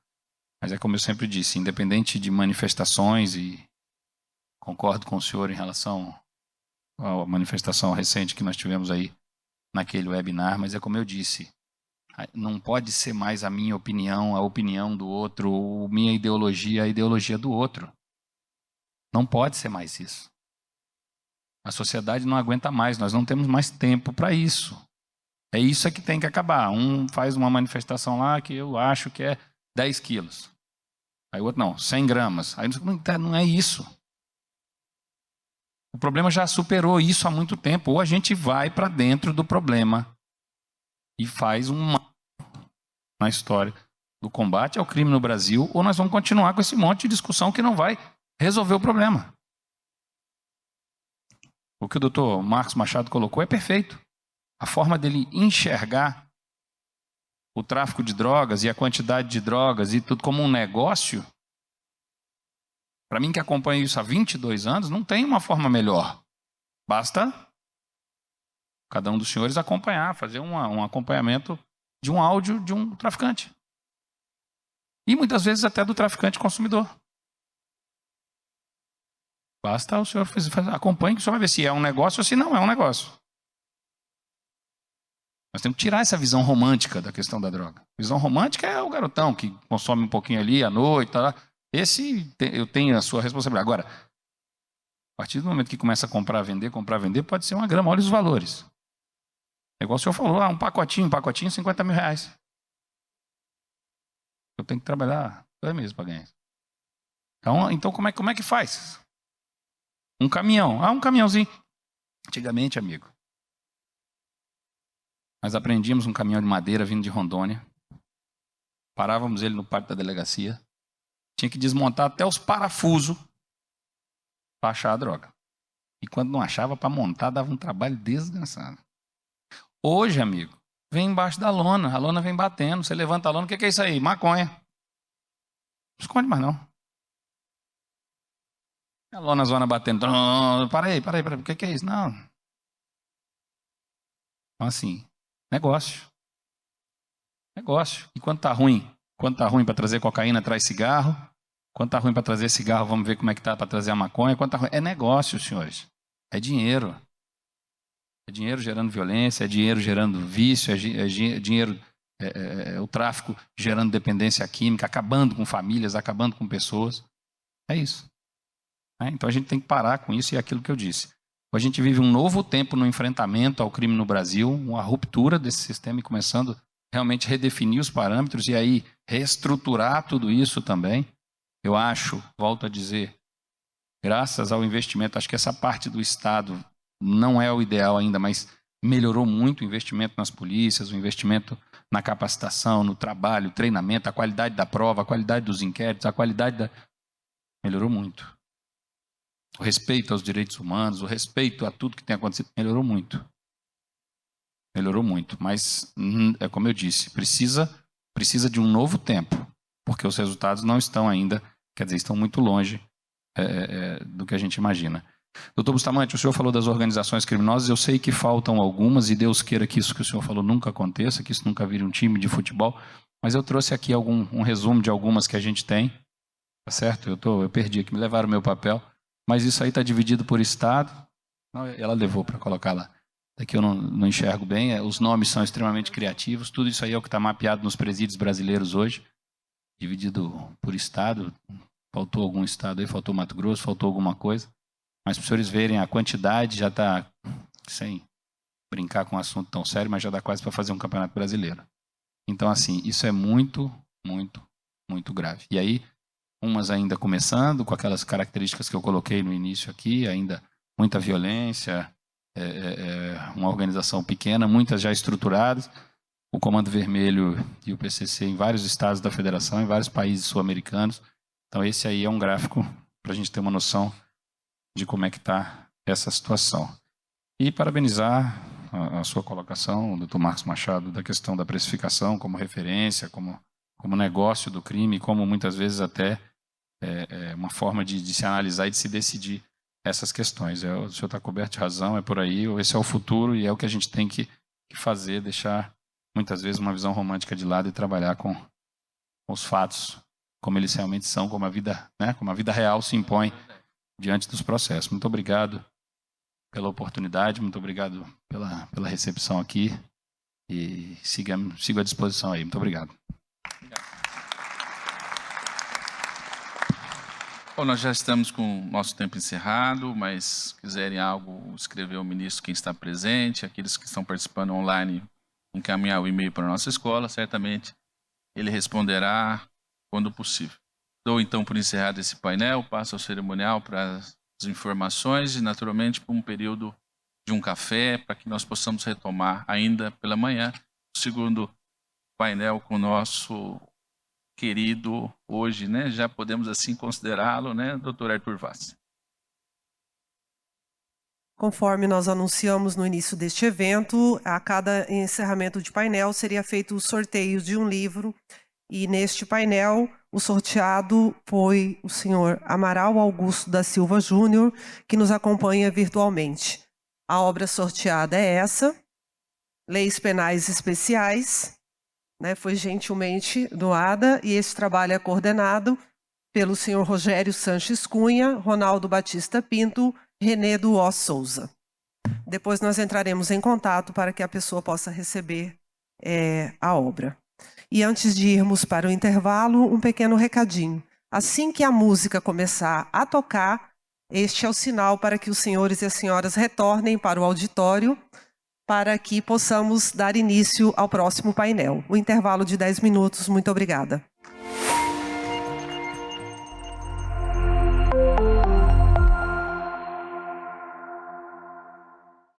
Mas é como eu sempre disse, independente de manifestações, e concordo com o senhor em relação à manifestação recente que nós tivemos aí naquele webinar, mas é como eu disse, não pode ser mais a minha opinião, a opinião do outro, ou minha ideologia, a ideologia do outro. Não pode ser mais isso. A sociedade não aguenta mais, nós não temos mais tempo para isso. É isso que tem que acabar. Um faz uma manifestação lá que eu acho que é 10 quilos. Aí o outro, não, 100 gramas. Aí não é isso. O problema já superou isso há muito tempo. Ou a gente vai para dentro do problema e faz na história do combate ao crime no Brasil, ou nós vamos continuar com esse monte de discussão que não vai resolver o problema. O que o doutor Marcos Machado colocou é perfeito. A forma dele enxergar o tráfico de drogas e a quantidade de drogas e tudo como um negócio, para mim que acompanho isso há 22 anos, não tem uma forma melhor. Basta cada um dos senhores acompanhar, fazer um acompanhamento de um áudio de um traficante. E muitas vezes até do traficante consumidor. Basta o senhor acompanhe que o senhor vai ver se é um negócio ou se não é um negócio. Nós temos que tirar essa visão romântica da questão da droga. A visão romântica é o garotão que consome um pouquinho ali à noite. Tá? Esse eu tenho a sua responsabilidade. Agora, a partir do momento que começa a comprar, vender, pode ser uma grama. Olha os valores. É igual o senhor falou, um pacotinho, 50 mil reais. Eu tenho que trabalhar 2 meses para ganhar isso. Então como é que faz? Um caminhão. Um caminhãozinho. Antigamente, amigo, nós apreendíamos um caminhão de madeira vindo de Rondônia. Parávamos ele no pátio da delegacia. Tinha que desmontar até os parafusos para achar a droga. E quando não achava, para montar, dava um trabalho desgraçado. Hoje, amigo, vem embaixo da lona. A lona vem batendo. Você levanta a lona. O que é isso aí? Maconha. Não esconde mais, não. A lona zona batendo. Para aí. O que é isso? Não. Então, assim, negócio. E quando tá ruim? Quando tá ruim para trazer cocaína, traz cigarro. Quando tá ruim para trazer cigarro, vamos ver como é que tá para trazer a maconha. Quando tá ruim? É negócio, senhores. É dinheiro. É dinheiro gerando violência, é dinheiro gerando vício, é dinheiro, o tráfico gerando dependência química, acabando com famílias, acabando com pessoas. É isso. Então a gente tem que parar com isso e é aquilo que eu disse. A gente vive um novo tempo no enfrentamento ao crime no Brasil, uma ruptura desse sistema e começando realmente a redefinir os parâmetros e aí reestruturar tudo isso também. Eu acho, volto a dizer, graças ao investimento, acho que essa parte do Estado não é o ideal ainda, mas melhorou muito o investimento nas polícias, o investimento na capacitação, no trabalho, treinamento, a qualidade da prova, a qualidade dos inquéritos, a qualidade da... Melhorou muito. O respeito aos direitos humanos, o respeito a tudo que tem acontecido, melhorou muito. Melhorou muito, mas, é como eu disse, precisa de um novo tempo, porque os resultados não estão ainda, quer dizer, estão muito longe do que a gente imagina. Doutor Bustamante, o senhor falou das organizações criminosas, eu sei que faltam algumas, e Deus queira que isso que o senhor falou nunca aconteça, que isso nunca vire um time de futebol, mas eu trouxe aqui um resumo de algumas que a gente tem, tá certo? Eu perdi aqui, me levaram o meu papel, mas isso aí está dividido por estado, ela levou para colocar lá, daqui eu não enxergo bem, os nomes são extremamente criativos, tudo isso aí é o que está mapeado nos presídios brasileiros hoje, dividido por estado, faltou algum estado aí, faltou Mato Grosso, faltou alguma coisa, mas para os senhores verem, a quantidade já está, sem brincar com um assunto tão sério, mas já dá quase para fazer um campeonato brasileiro. Então, assim, isso é muito, muito, muito grave. E aí, umas ainda começando, com aquelas características que eu coloquei no início aqui, ainda muita violência, uma organização pequena, muitas já estruturadas, o Comando Vermelho e o PCC em vários estados da federação, em vários países sul-americanos. Então, esse aí é um gráfico para a gente ter uma noção de como é que está essa situação. E parabenizar a sua colocação, o doutor Marcos Machado, da questão da precificação como referência, como negócio do crime, como muitas vezes até uma forma de se analisar e de se decidir essas questões. O senhor está coberto de razão, é por aí, esse é o futuro e é o que a gente tem que fazer, deixar muitas vezes uma visão romântica de lado e trabalhar com os fatos, como eles realmente são, como a vida real se impõe diante dos processos. Muito obrigado pela oportunidade, muito obrigado pela recepção aqui e sigo à disposição aí. Muito obrigado. Bom, nós já estamos com o nosso tempo encerrado, mas se quiserem algo, escrever ao ministro quem está presente, aqueles que estão participando online, encaminhar o e-mail para a nossa escola, certamente ele responderá quando possível. Dou então por encerrado esse painel, passo ao cerimonial para as informações e, naturalmente, por um período de um café, para que nós possamos retomar ainda pela manhã o segundo painel com o nosso querido hoje, né? Já podemos assim considerá-lo, né, doutor Arthur Vaz. Conforme nós anunciamos no início deste evento, a cada encerramento de painel seria feito o sorteio de um livro, e neste painel o sorteado foi o senhor Amaral Augusto da Silva Júnior, que nos acompanha virtualmente. A obra sorteada é essa, Leis Penais Especiais, né, foi gentilmente doada, e esse trabalho é coordenado pelo senhor Rogério Sanches Cunha, Ronaldo Batista Pinto, René Duó Souza. Depois nós entraremos em contato para que a pessoa possa receber a obra. E antes de irmos para o intervalo, um pequeno recadinho. Assim que a música começar a tocar, este é o sinal para que os senhores e as senhoras retornem para o auditório, para que possamos dar início ao próximo painel. O intervalo de 10 minutos. Muito obrigada.